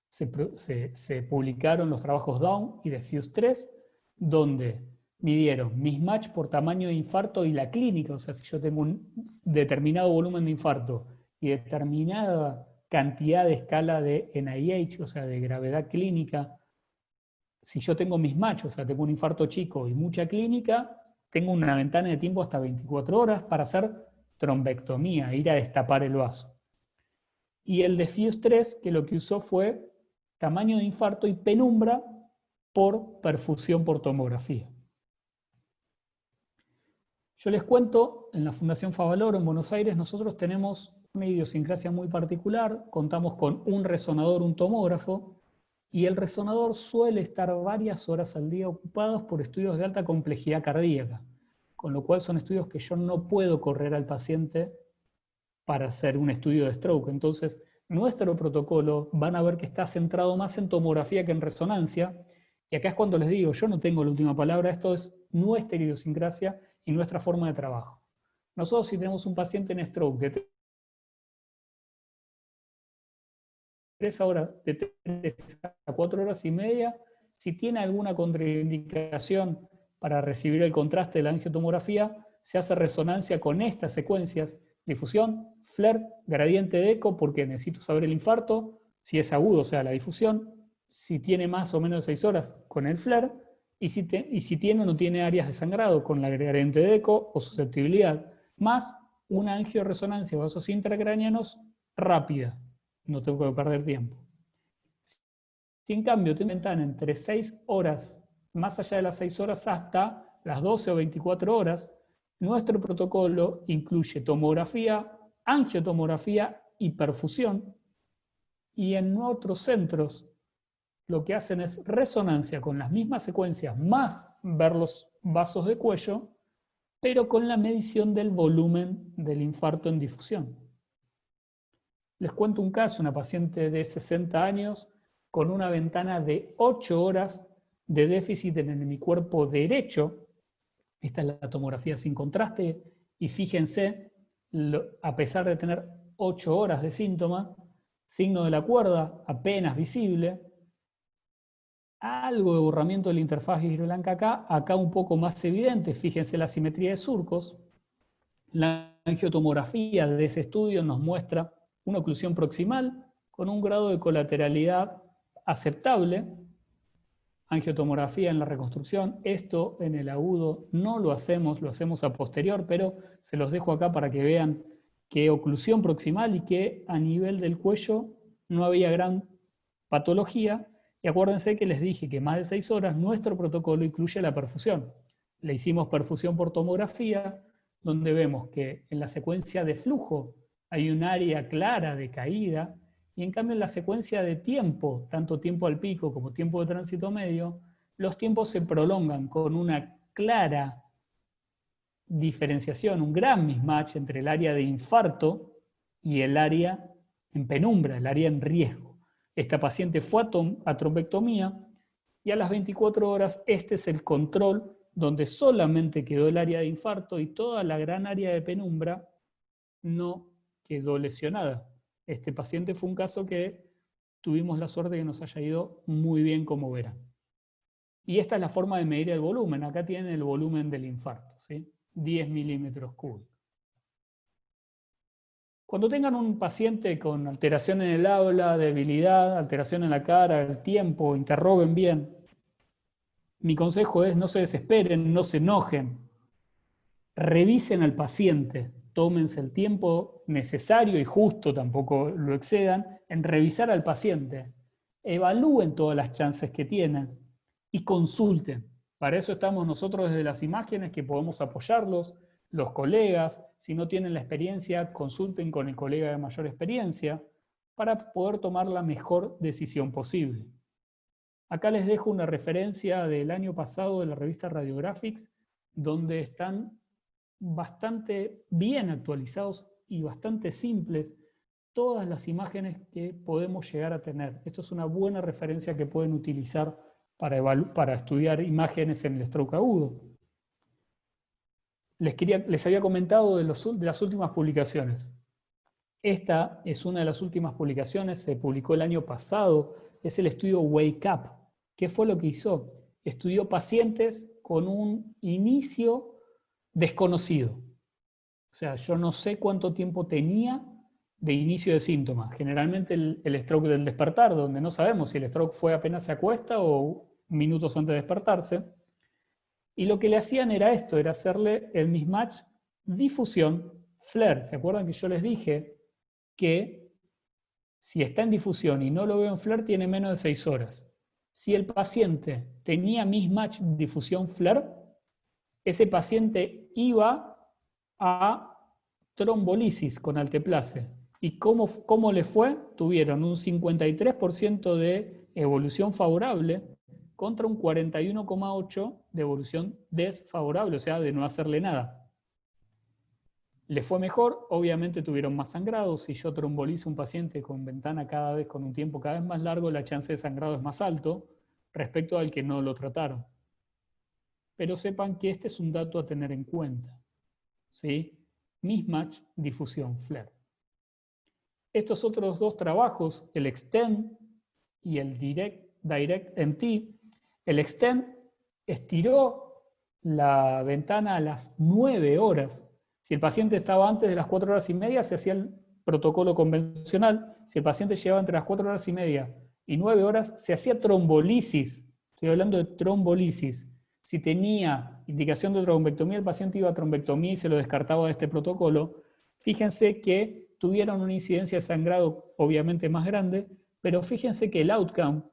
Se publicaron los trabajos Down y de Fuse 3, donde midieron mismatch por tamaño de infarto y la clínica, o sea, si yo tengo un determinado volumen de infarto y determinada cantidad de escala de NIH, o sea, de gravedad clínica, si yo tengo mismatch, o sea, tengo un infarto chico y mucha clínica, tengo una ventana de tiempo hasta 24 horas para hacer trombectomía, ir a destapar el vaso. Y el de Fuse 3, que lo que usó fue tamaño de infarto y penumbra por perfusión por tomografía. Yo les cuento, en la Fundación Favaloro en Buenos Aires, nosotros tenemos una idiosincrasia muy particular, contamos con un resonador, un tomógrafo, y el resonador suele estar varias horas al día ocupados por estudios de alta complejidad cardíaca, con lo cual son estudios que yo no puedo correr al paciente para hacer un estudio de stroke. Entonces, nuestro protocolo van a ver que está centrado más en tomografía que en resonancia, y acá es cuando les digo, yo no tengo la última palabra, esto es nuestra idiosincrasia y nuestra forma de trabajo. Nosotros si tenemos un paciente en stroke de 3 horas, de 3 a 4 horas y media, Si tiene alguna contraindicación para recibir el contraste de la angiotomografía, se hace resonancia con estas secuencias: difusión, FLAIR, gradiente de eco, porque necesito saber el infarto, si es agudo, o sea, la difusión, si tiene más o menos de 6 horas con el FLAIR, y si tiene o no tiene áreas de sangrado con la gradiente de eco o susceptibilidad, más una angioresonancia de vasos intracraneanos rápida. No tengo que perder tiempo. Si en cambio tengo una ventana entre 6 horas, más allá de las 6 horas hasta las 12 o 24 horas, nuestro protocolo incluye tomografía, angiotomografía y perfusión, y en otros centros lo que hacen es resonancia con las mismas secuencias, más ver los vasos de cuello, pero con la medición del volumen del infarto en difusión. Les cuento un caso: una paciente de 60 años con una ventana de 8 horas de déficit en el hemicuerpo derecho. Esta es la tomografía sin contraste, y fíjense, a pesar de tener 8 horas de síntomas, signo de la cuerda apenas visible, algo de borramiento de la interfaz gris-blanca acá un poco más evidente. Fíjense la simetría de surcos. La angiotomografía de ese estudio nos muestra una oclusión proximal con un grado de colateralidad aceptable. Angiotomografía en la reconstrucción, esto en el agudo no lo hacemos a posterior, pero se los dejo acá para que vean que oclusión proximal y que a nivel del cuello no había gran patología. Y acuérdense que les dije que más de 6 horas nuestro protocolo incluye la perfusión. Le hicimos perfusión por tomografía, donde vemos que en la secuencia de flujo hay un área clara de caída, y en cambio en la secuencia de tiempo, tanto tiempo al pico como tiempo de tránsito medio, los tiempos se prolongan con una clara diferenciación, un gran mismatch entre el área de infarto y el área en penumbra, el área en riesgo. Esta paciente fue a trombectomía, y a las 24 horas este es el control donde solamente quedó el área de infarto y toda la gran área de penumbra no quedó lesionada. Este paciente fue un caso que tuvimos la suerte de que nos haya ido muy bien, como verán. Y esta es la forma de medir el volumen. Acá tienen el volumen del infarto, ¿sí? 10 milímetros cúbicos. Cuando tengan un paciente con alteración en el habla, debilidad, alteración en la cara, el tiempo, interroguen bien. Mi consejo es: no se desesperen, no se enojen. Revisen al paciente, tómense el tiempo necesario y justo, tampoco lo excedan, en revisar al paciente. Evalúen todas las chances que tienen y consulten. Para eso estamos nosotros desde las imágenes, que podemos apoyarlos, los colegas. Si no tienen la experiencia, consulten con el colega de mayor experiencia para poder tomar la mejor decisión posible. Acá les dejo una referencia del año pasado de la revista Radiographics, donde están bastante bien actualizados y bastante simples todas las imágenes que podemos llegar a tener. Esto es una buena referencia que pueden utilizar para estudiar imágenes en el stroke agudo. Les había comentado de las últimas publicaciones. Esta es una de las últimas publicaciones, se publicó el año pasado, es el estudio Wake Up. ¿Qué fue lo que hizo? Estudió pacientes con un inicio desconocido. O sea, yo no sé cuánto tiempo tenía de inicio de síntomas. Generalmente el stroke del despertar, donde no sabemos si el stroke fue apenas se acuesta o minutos antes de despertarse. Y lo que le hacían era esto, era hacerle el mismatch difusión FLAIR. ¿Se acuerdan que yo les dije que si está en difusión y no lo veo en FLAIR, tiene menos de 6 horas? Si el paciente tenía mismatch difusión FLAIR, ese paciente iba a trombolisis con alteplase. ¿Y cómo le fue? Tuvieron un 53% de evolución favorable contra un 41,8% de evolución desfavorable, o sea, de no hacerle nada. Le fue mejor, obviamente tuvieron más sangrado. Si yo trombolizo un paciente con ventana cada vez, con un tiempo cada vez más largo, la chance de sangrado es más alto respecto al que no lo trataron. Pero sepan que este es un dato a tener en cuenta, ¿sí? Mismatch, difusión, FLAIR. Estos otros dos trabajos, el Extend y el Direct MT, El stent estiró la ventana a las 9 horas. Si el paciente estaba antes de las 4 horas y media, se hacía el protocolo convencional. Si el paciente llegaba entre las 4 horas y media y 9 horas, se hacía trombolisis. Estoy hablando de trombolisis. Si tenía indicación de trombectomía, el paciente iba a trombectomía y se lo descartaba de este protocolo. Fíjense que tuvieron una incidencia de sangrado obviamente más grande, pero fíjense que el outcome,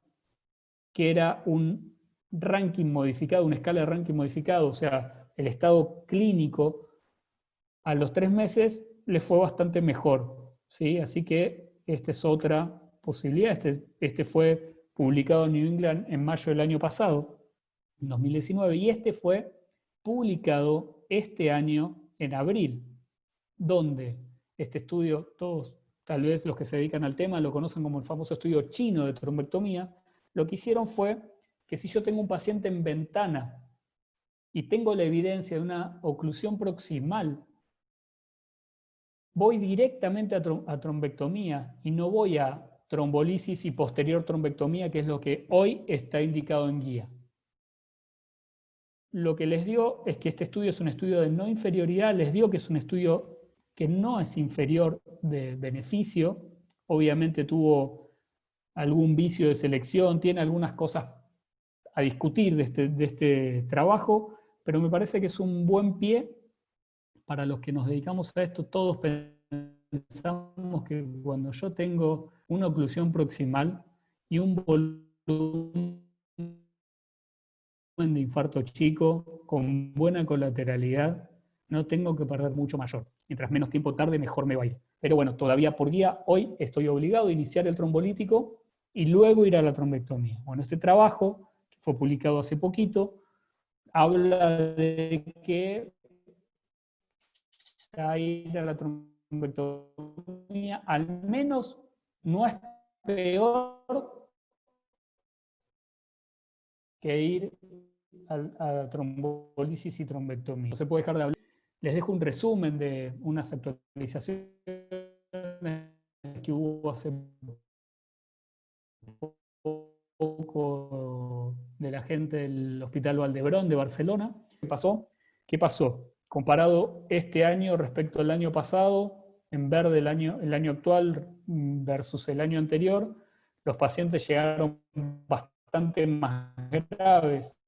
que era un ranking modificado, una escala de ranking modificado, o sea, el estado clínico, a los 3 meses le fue bastante mejor, ¿sí? Así que esta es otra posibilidad. Este fue publicado en New England en mayo del año pasado, en 2019, y este fue publicado este año en abril, donde este estudio, todos tal vez los que se dedican al tema lo conocen como el famoso estudio chino de trombectomía. Lo que hicieron fue que si yo tengo un paciente en ventana y tengo la evidencia de una oclusión proximal, voy directamente a trombectomía y no voy a trombolisis y posterior trombectomía, que es lo que hoy está indicado en guía. Lo que les dio es que este estudio es un estudio de no inferioridad, les dio que es un estudio que no es inferior de beneficio, obviamente tuvo algún vicio de selección, tiene algunas cosas a discutir de este trabajo, pero me parece que es un buen pie para los que nos dedicamos a esto. Todos pensamos que cuando yo tengo una oclusión proximal y un volumen de infarto chico, con buena colateralidad, no tengo que perder mucho mayor. Mientras menos tiempo tarde, mejor me va a ir. Pero bueno, todavía por guía, hoy estoy obligado a iniciar el trombolítico y luego ir a la trombectomía. Bueno, este trabajo, que fue publicado hace poquito, habla de que ir a la trombectomía al menos no es peor que ir a trombolisis y trombectomía. No se puede dejar de hablar. Les dejo un resumen de unas actualizaciones que hubo hace poco de la gente del Hospital Valdebrón de Barcelona. ¿Qué pasó? ¿Qué pasó? Comparado este año respecto al año pasado, en verde el año actual versus el año anterior, los pacientes llegaron bastante más graves,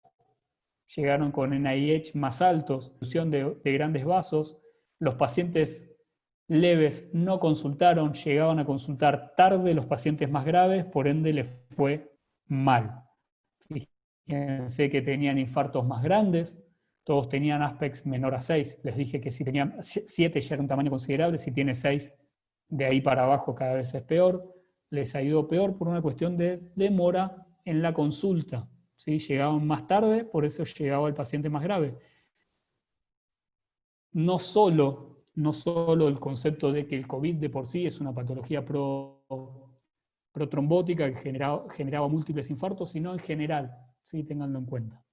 llegaron con NIH más altos, oclusión de grandes vasos. Los pacientes leves no consultaron, llegaban a consultar tarde los pacientes más graves, por ende les fue mal. Fíjense que tenían infartos más grandes, todos tenían aspects menor a 6. Les dije que si tenían 7 ya era un tamaño considerable, si tiene 6 de ahí para abajo cada vez es peor. Les ha ido peor por una cuestión de demora en la consulta. ¿Sí? Llegaban más tarde, por eso llegaba el paciente más grave. No solo el concepto de que el COVID de por sí es una patología protrombótica que generaba múltiples infartos, sino en general, ¿sí? Ténganlo en cuenta.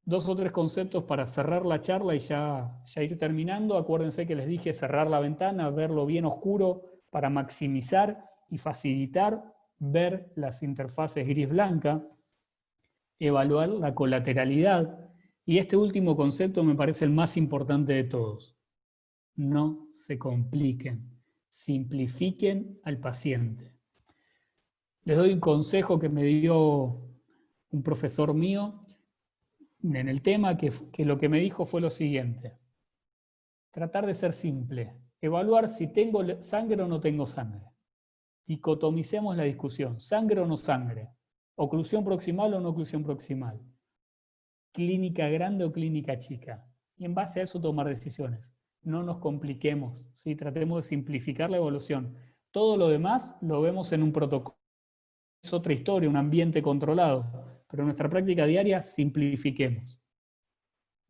2 o 3 conceptos para cerrar la charla y ya ir terminando. Acuérdense que les dije cerrar la ventana, verlo bien oscuro para maximizar y facilitar ver las interfaces gris-blanca, evaluar la colateralidad. Y este último concepto me parece el más importante de todos. No se compliquen, simplifiquen al paciente. Les doy un consejo que me dio un profesor mío en el tema, que lo que me dijo fue lo siguiente: tratar de ser simple, evaluar si tengo sangre o no tengo sangre. Dicotomicemos la discusión, sangre o no sangre, oclusión proximal o no oclusión proximal, clínica grande o clínica chica, y en base a eso tomar decisiones. No nos compliquemos, ¿sí? Tratemos de simplificar la evaluación. Todo lo demás lo vemos en un protocolo. Es otra historia, un ambiente controlado, pero en nuestra práctica diaria simplifiquemos.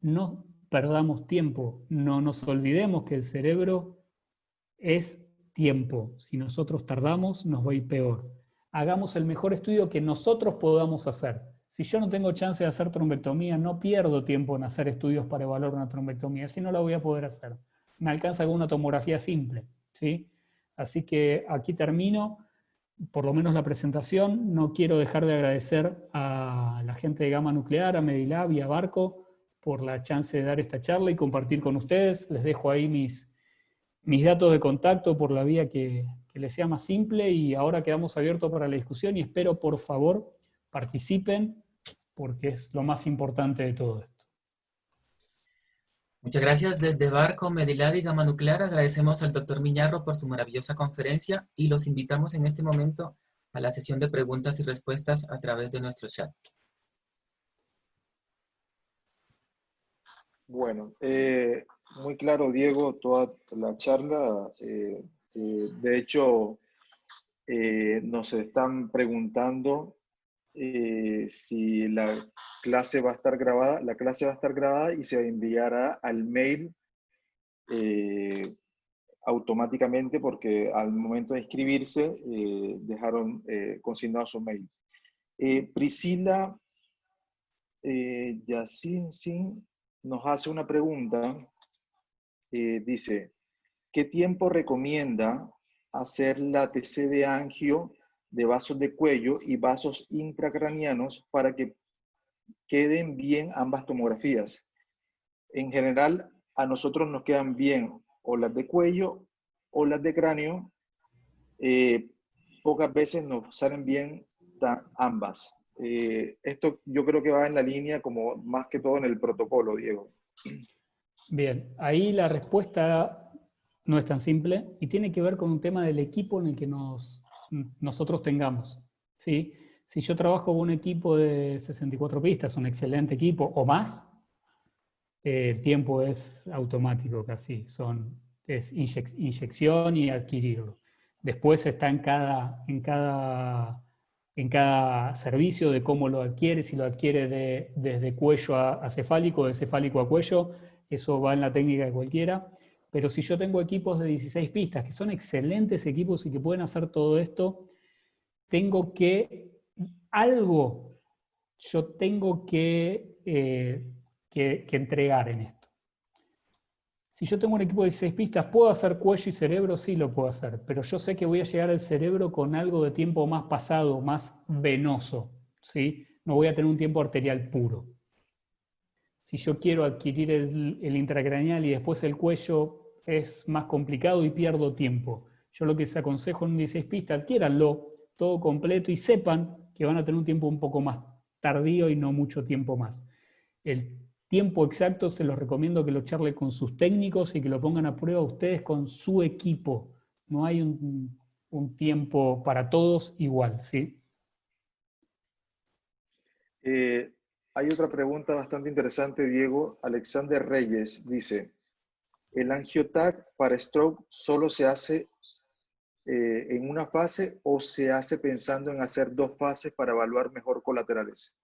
No perdamos tiempo, no nos olvidemos que el cerebro es tiempo. Si nosotros tardamos, nos va a ir peor. Hagamos el mejor estudio que nosotros podamos hacer. Si yo no tengo chance de hacer trombectomía, no pierdo tiempo en hacer estudios para evaluar una trombectomía, si no la voy a poder hacer. Me alcanza con una tomografía simple, ¿sí? Así que aquí termino. por lo menos la presentación. No quiero dejar de agradecer a la gente de Gama Nuclear, a Medilab y a Barco por la chance de dar esta charla y compartir con ustedes. Les dejo ahí mis datos de contacto por la vía que les sea más simple, y ahora quedamos abiertos para la discusión y espero, por favor, participen, porque es lo más importante de todo esto. Muchas gracias. Desde Barco, Medilab y Gama Nuclear agradecemos al doctor Miñarro por su maravillosa conferencia y los invitamos en este momento a la sesión de preguntas y respuestas a través de nuestro chat. Bueno, muy claro, Diego, toda la charla. De hecho, nos están preguntando si la clase va a estar grabada. La clase va a estar grabada y se enviará al mail automáticamente, porque al momento de inscribirse dejaron consignado su mail. Priscila Yacinsin nos hace una pregunta. Dice, ¿qué tiempo recomienda hacer la TC de angio de vasos de cuello y vasos intracranianos para que queden bien ambas tomografías? En general, a nosotros nos quedan bien o las de cuello o las de cráneo. Pocas veces nos salen bien ambas. Esto yo creo que va en la línea, como más que todo en el protocolo, Diego. Bien, ahí la respuesta no es tan simple y tiene que ver con un tema del equipo en el que nosotros tengamos, ¿sí? Si yo trabajo con un equipo de 64 pistas, un excelente equipo o más, el tiempo es automático casi, es inyección y adquirirlo. Después está en cada servicio de cómo lo adquiere, si lo adquiere desde cuello a cefálico, de cefálico a cuello, eso va en la técnica de cualquiera. Pero si yo tengo equipos de 16 pistas, que son excelentes equipos y que pueden hacer todo esto, yo tengo que entregar en esto. Si yo tengo un equipo de 16 pistas, ¿puedo hacer cuello y cerebro? Sí, lo puedo hacer, pero yo sé que voy a llegar al cerebro con algo de tiempo más pasado, más venoso, ¿sí? No voy a tener un tiempo arterial puro. Si yo quiero adquirir el intracraneal y después el cuello, es más complicado y pierdo tiempo. Yo lo que les aconsejo en un 16 pistas, adquiéranlo todo completo y sepan que van a tener un tiempo un poco más tardío y no mucho tiempo más. El tiempo exacto se los recomiendo que lo charlen con sus técnicos y que lo pongan a prueba ustedes con su equipo. No hay un tiempo para todos igual, ¿sí? Hay otra pregunta bastante interesante, Diego. Alexander Reyes dice, ¿el angioTAC para stroke solo se hace en una fase o se hace pensando en hacer 2 fases para evaluar mejor colaterales?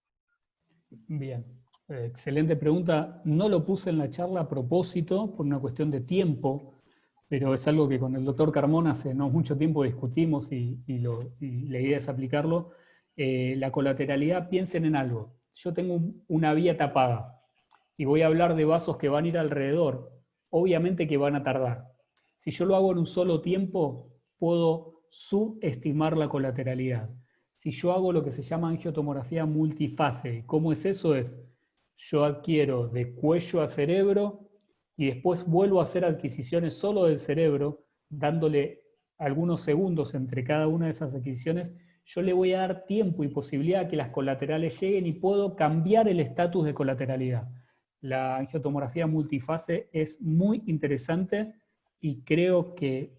Bien, excelente pregunta. No lo puse en la charla a propósito por una cuestión de tiempo, pero es algo que con el doctor Carmona hace no mucho tiempo discutimos y la idea es aplicarlo. La colateralidad, piensen en algo. Yo tengo una vía tapada y voy a hablar de vasos que van a ir alrededor. Obviamente que van a tardar. Si yo lo hago en un solo tiempo, puedo subestimar la colateralidad. Si yo hago lo que se llama angiotomografía multifase, ¿cómo es eso? Yo adquiero de cuello a cerebro y después vuelvo a hacer adquisiciones solo del cerebro, dándole algunos segundos entre cada una de esas adquisiciones. Yo le voy a dar tiempo y posibilidad a que las colaterales lleguen y puedo cambiar el estatus de colateralidad. La angiotomografía multifase es muy interesante y creo que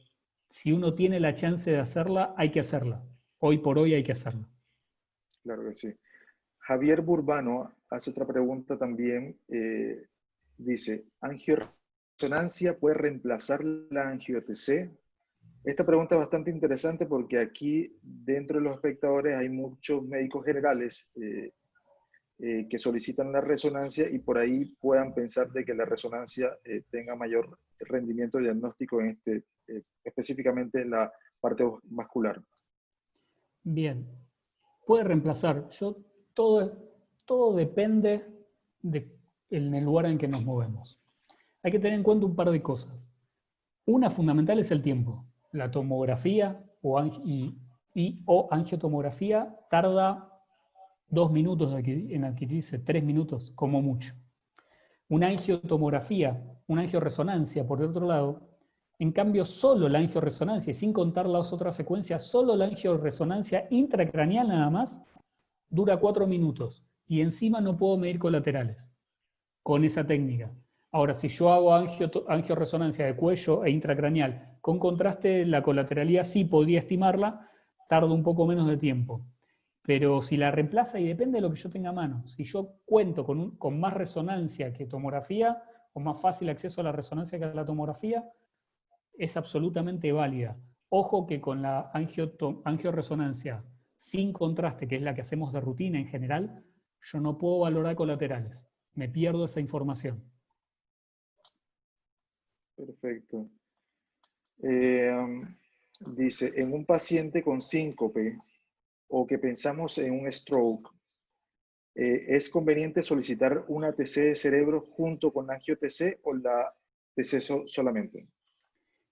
si uno tiene la chance de hacerla, hay que hacerla. Hoy por hoy hay que hacerlo. Claro que sí. Javier Burbano hace otra pregunta también. Dice, ¿angioresonancia puede reemplazar la angio-TC? Esta pregunta es bastante interesante porque aquí dentro de los espectadores hay muchos médicos generales que solicitan la resonancia y por ahí puedan pensar de que la resonancia tenga mayor rendimiento diagnóstico en específicamente en la parte vascular. Bien, puede reemplazar. Todo depende en el lugar en que nos movemos. Hay que tener en cuenta un par de cosas. Una fundamental es el tiempo. La tomografía o angiotomografía tarda 2 minutos en adquirirse, 3 minutos como mucho. Una angiotomografía, una angioresonancia, por el otro lado, en cambio solo la angioresonancia, sin contar las otras secuencias, solo la angioresonancia intracraneal nada más, dura 4 minutos. Y encima no puedo medir colaterales con esa técnica. Ahora, si yo hago angioresonancia de cuello e intracraneal con contraste, la colateralidad sí podría estimarla, tarda un poco menos de tiempo. Pero si la reemplaza, y depende de lo que yo tenga a mano, si yo cuento con más resonancia que tomografía, o más fácil acceso a la resonancia que a la tomografía, es absolutamente válida. Ojo que con la angioresonancia sin contraste, que es la que hacemos de rutina en general, yo no puedo valorar colaterales. Me pierdo esa información. Perfecto. Dice, en un paciente con síncope o que pensamos en un stroke, ¿es conveniente solicitar una TC de cerebro junto con la angio-TC o la TC solamente?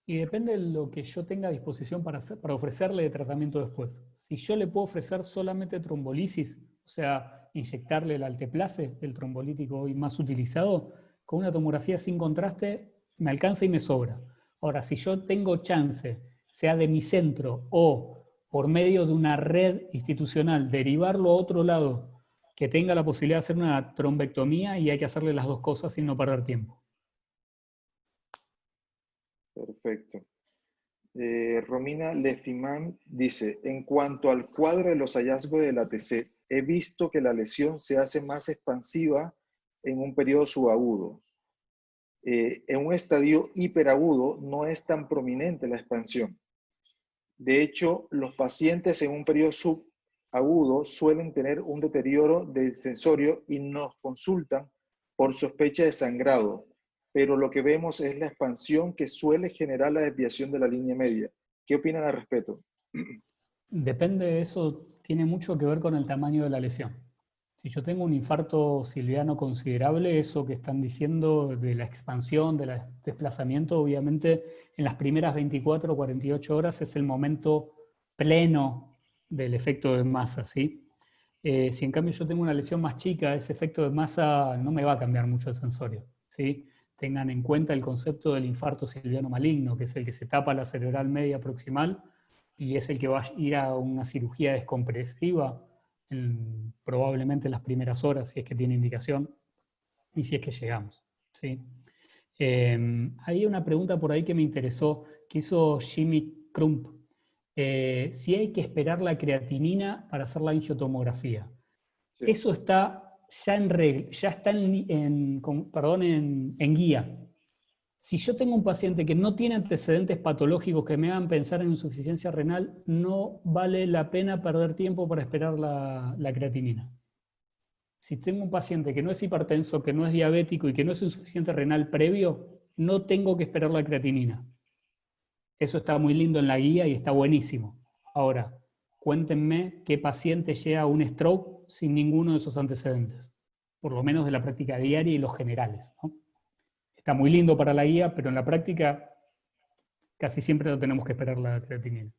Y depende de lo que yo tenga a disposición para ofrecerle de tratamiento después. Si yo le puedo ofrecer solamente trombolisis, o sea, inyectarle el alteplase, el trombolítico hoy más utilizado, con una tomografía sin contraste, me alcanza y me sobra. Ahora, si yo tengo chance, sea de mi centro o por medio de una red institucional, derivarlo a otro lado que tenga la posibilidad de hacer una trombectomía, y hay que hacerle las dos cosas sin no perder tiempo. Perfecto. Romina Lefimán dice, en cuanto al cuadro de los hallazgos de la TC, he visto que la lesión se hace más expansiva en un periodo subagudo. En un estadio hiperagudo no es tan prominente la expansión. De hecho, los pacientes en un periodo subagudo suelen tener un deterioro del sensorio y nos consultan por sospecha de sangrado, pero lo que vemos es la expansión que suele generar la desviación de la línea media. ¿Qué opinan al respecto? Depende de eso, tiene mucho que ver con el tamaño de la lesión. Si yo tengo un infarto silviano considerable, eso que están diciendo de la expansión, del desplazamiento, obviamente en las primeras 24 o 48 horas es el momento pleno del efecto de masa, ¿sí? Si en cambio yo tengo una lesión más chica, ese efecto de masa no me va a cambiar mucho el sensorio, ¿sí? Tengan en cuenta el concepto del infarto silviano maligno, que es el que se tapa la cerebral media proximal y es el que va a ir a una cirugía descompresiva probablemente en las primeras horas, si es que tiene indicación, y si es que llegamos, ¿sí? Hay una pregunta por ahí que me interesó, que hizo Jimmy Crump. Si hay que esperar la creatinina para hacer la angiotomografía. Sí. Eso está ya en regla, ya está en guía. Si yo tengo un paciente que no tiene antecedentes patológicos que me hagan pensar en insuficiencia renal, no vale la pena perder tiempo para esperar la creatinina. Si tengo un paciente que no es hipertenso, que no es diabético y que no es insuficiente renal previo, no tengo que esperar la creatinina. Eso está muy lindo en la guía y está buenísimo. Ahora, cuéntenme qué paciente llega a un stroke sin ninguno de esos antecedentes, por lo menos de la práctica diaria y los generales, ¿no? Está muy lindo para la guía, pero en la práctica casi siempre no tenemos que esperar la creatinina.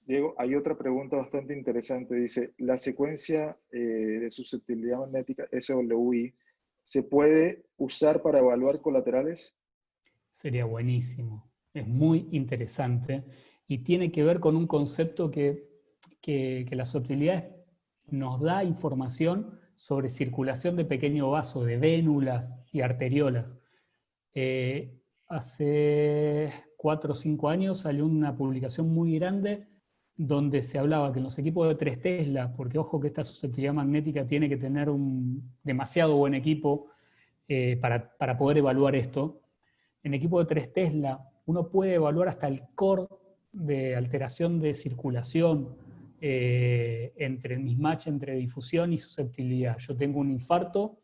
Diego, hay otra pregunta bastante interesante. Dice, ¿la secuencia de susceptibilidad magnética SWI se puede usar para evaluar colaterales? Sería buenísimo. Es muy interesante y tiene que ver con un concepto que la susceptibilidad nos da información sobre circulación de pequeño vaso, de vénulas y arteriolas. Hace 4 o 5 años salió una publicación muy grande donde se hablaba que en los equipos de 3 Tesla, porque ojo que esta susceptibilidad magnética tiene que tener un demasiado buen equipo para poder evaluar esto. En equipo de 3 Tesla uno puede evaluar hasta el core de alteración de circulación entre el mismatch entre difusión y susceptibilidad. Yo tengo un infarto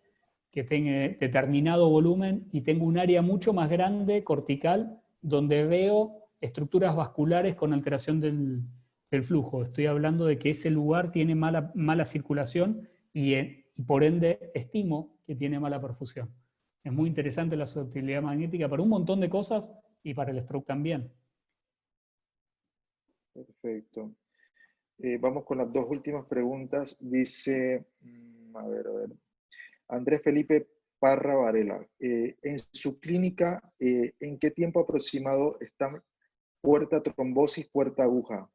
que tenga determinado volumen y tengo un área mucho más grande, cortical, donde veo estructuras vasculares con alteración del flujo. Estoy hablando de que ese lugar tiene mala circulación y por ende estimo que tiene mala perfusión. Es muy interesante la susceptibilidad magnética para un montón de cosas y para el stroke también. Perfecto. Vamos con las dos últimas preguntas. Dice, a ver, Andrés Felipe Parra Varela. En su clínica, ¿en qué tiempo aproximado está puerta trombosis, puerta aguja?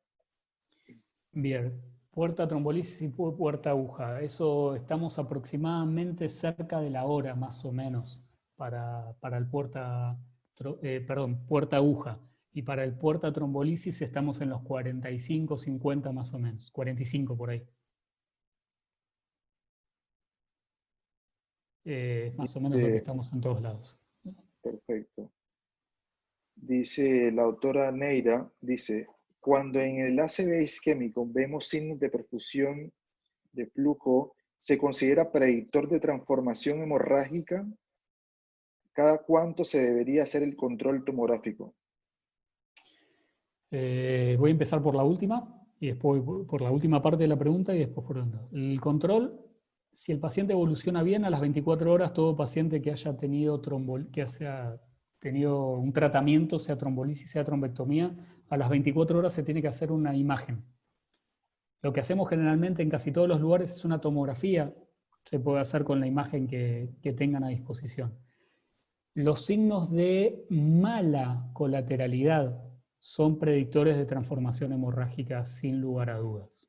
Bien, puerta trombolisis y puerta aguja. Eso estamos aproximadamente cerca de la hora más o menos para el puerta aguja. Y para el puerta trombolisis estamos en los 45, 50 más o menos, 45 por ahí. Más o menos lo que estamos en todos lados. Perfecto. Dice la autora Neira, dice, cuando en el ACV isquémico vemos signos de perfusión de flujo, ¿se considera predictor de transformación hemorrágica? ¿Cada cuánto se debería hacer el control tomográfico? Voy a empezar por la última, y después por la última parte de la pregunta y después por otra. El control, si el paciente evoluciona bien, a las 24 horas todo paciente que haya tenido tenido un tratamiento, sea trombolisis, sea trombectomía, a las 24 horas se tiene que hacer una imagen. Lo que hacemos generalmente en casi todos los lugares es una tomografía, se puede hacer con la imagen que tengan a disposición. Los signos de mala colateralidad son predictores de transformación hemorrágica sin lugar a dudas.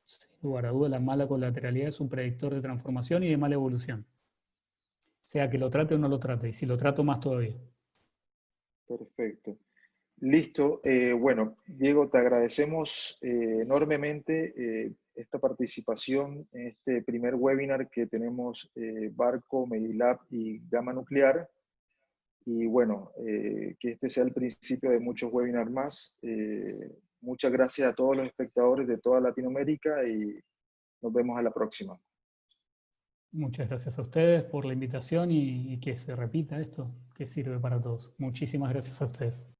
Sin lugar a dudas, la mala colateralidad es un predictor de transformación y de mala evolución. Sea que lo trate o no lo trate, y si lo trato más todavía. Perfecto. Listo. Bueno, Diego, te agradecemos enormemente esta participación en este primer webinar que tenemos Barco, Medilab y Gama Nuclear. Y bueno, que este sea el principio de muchos webinars más. Muchas gracias a todos los espectadores de toda Latinoamérica y nos vemos a la próxima. Muchas gracias a ustedes por la invitación y que se repita esto, que sirve para todos. Muchísimas gracias a ustedes.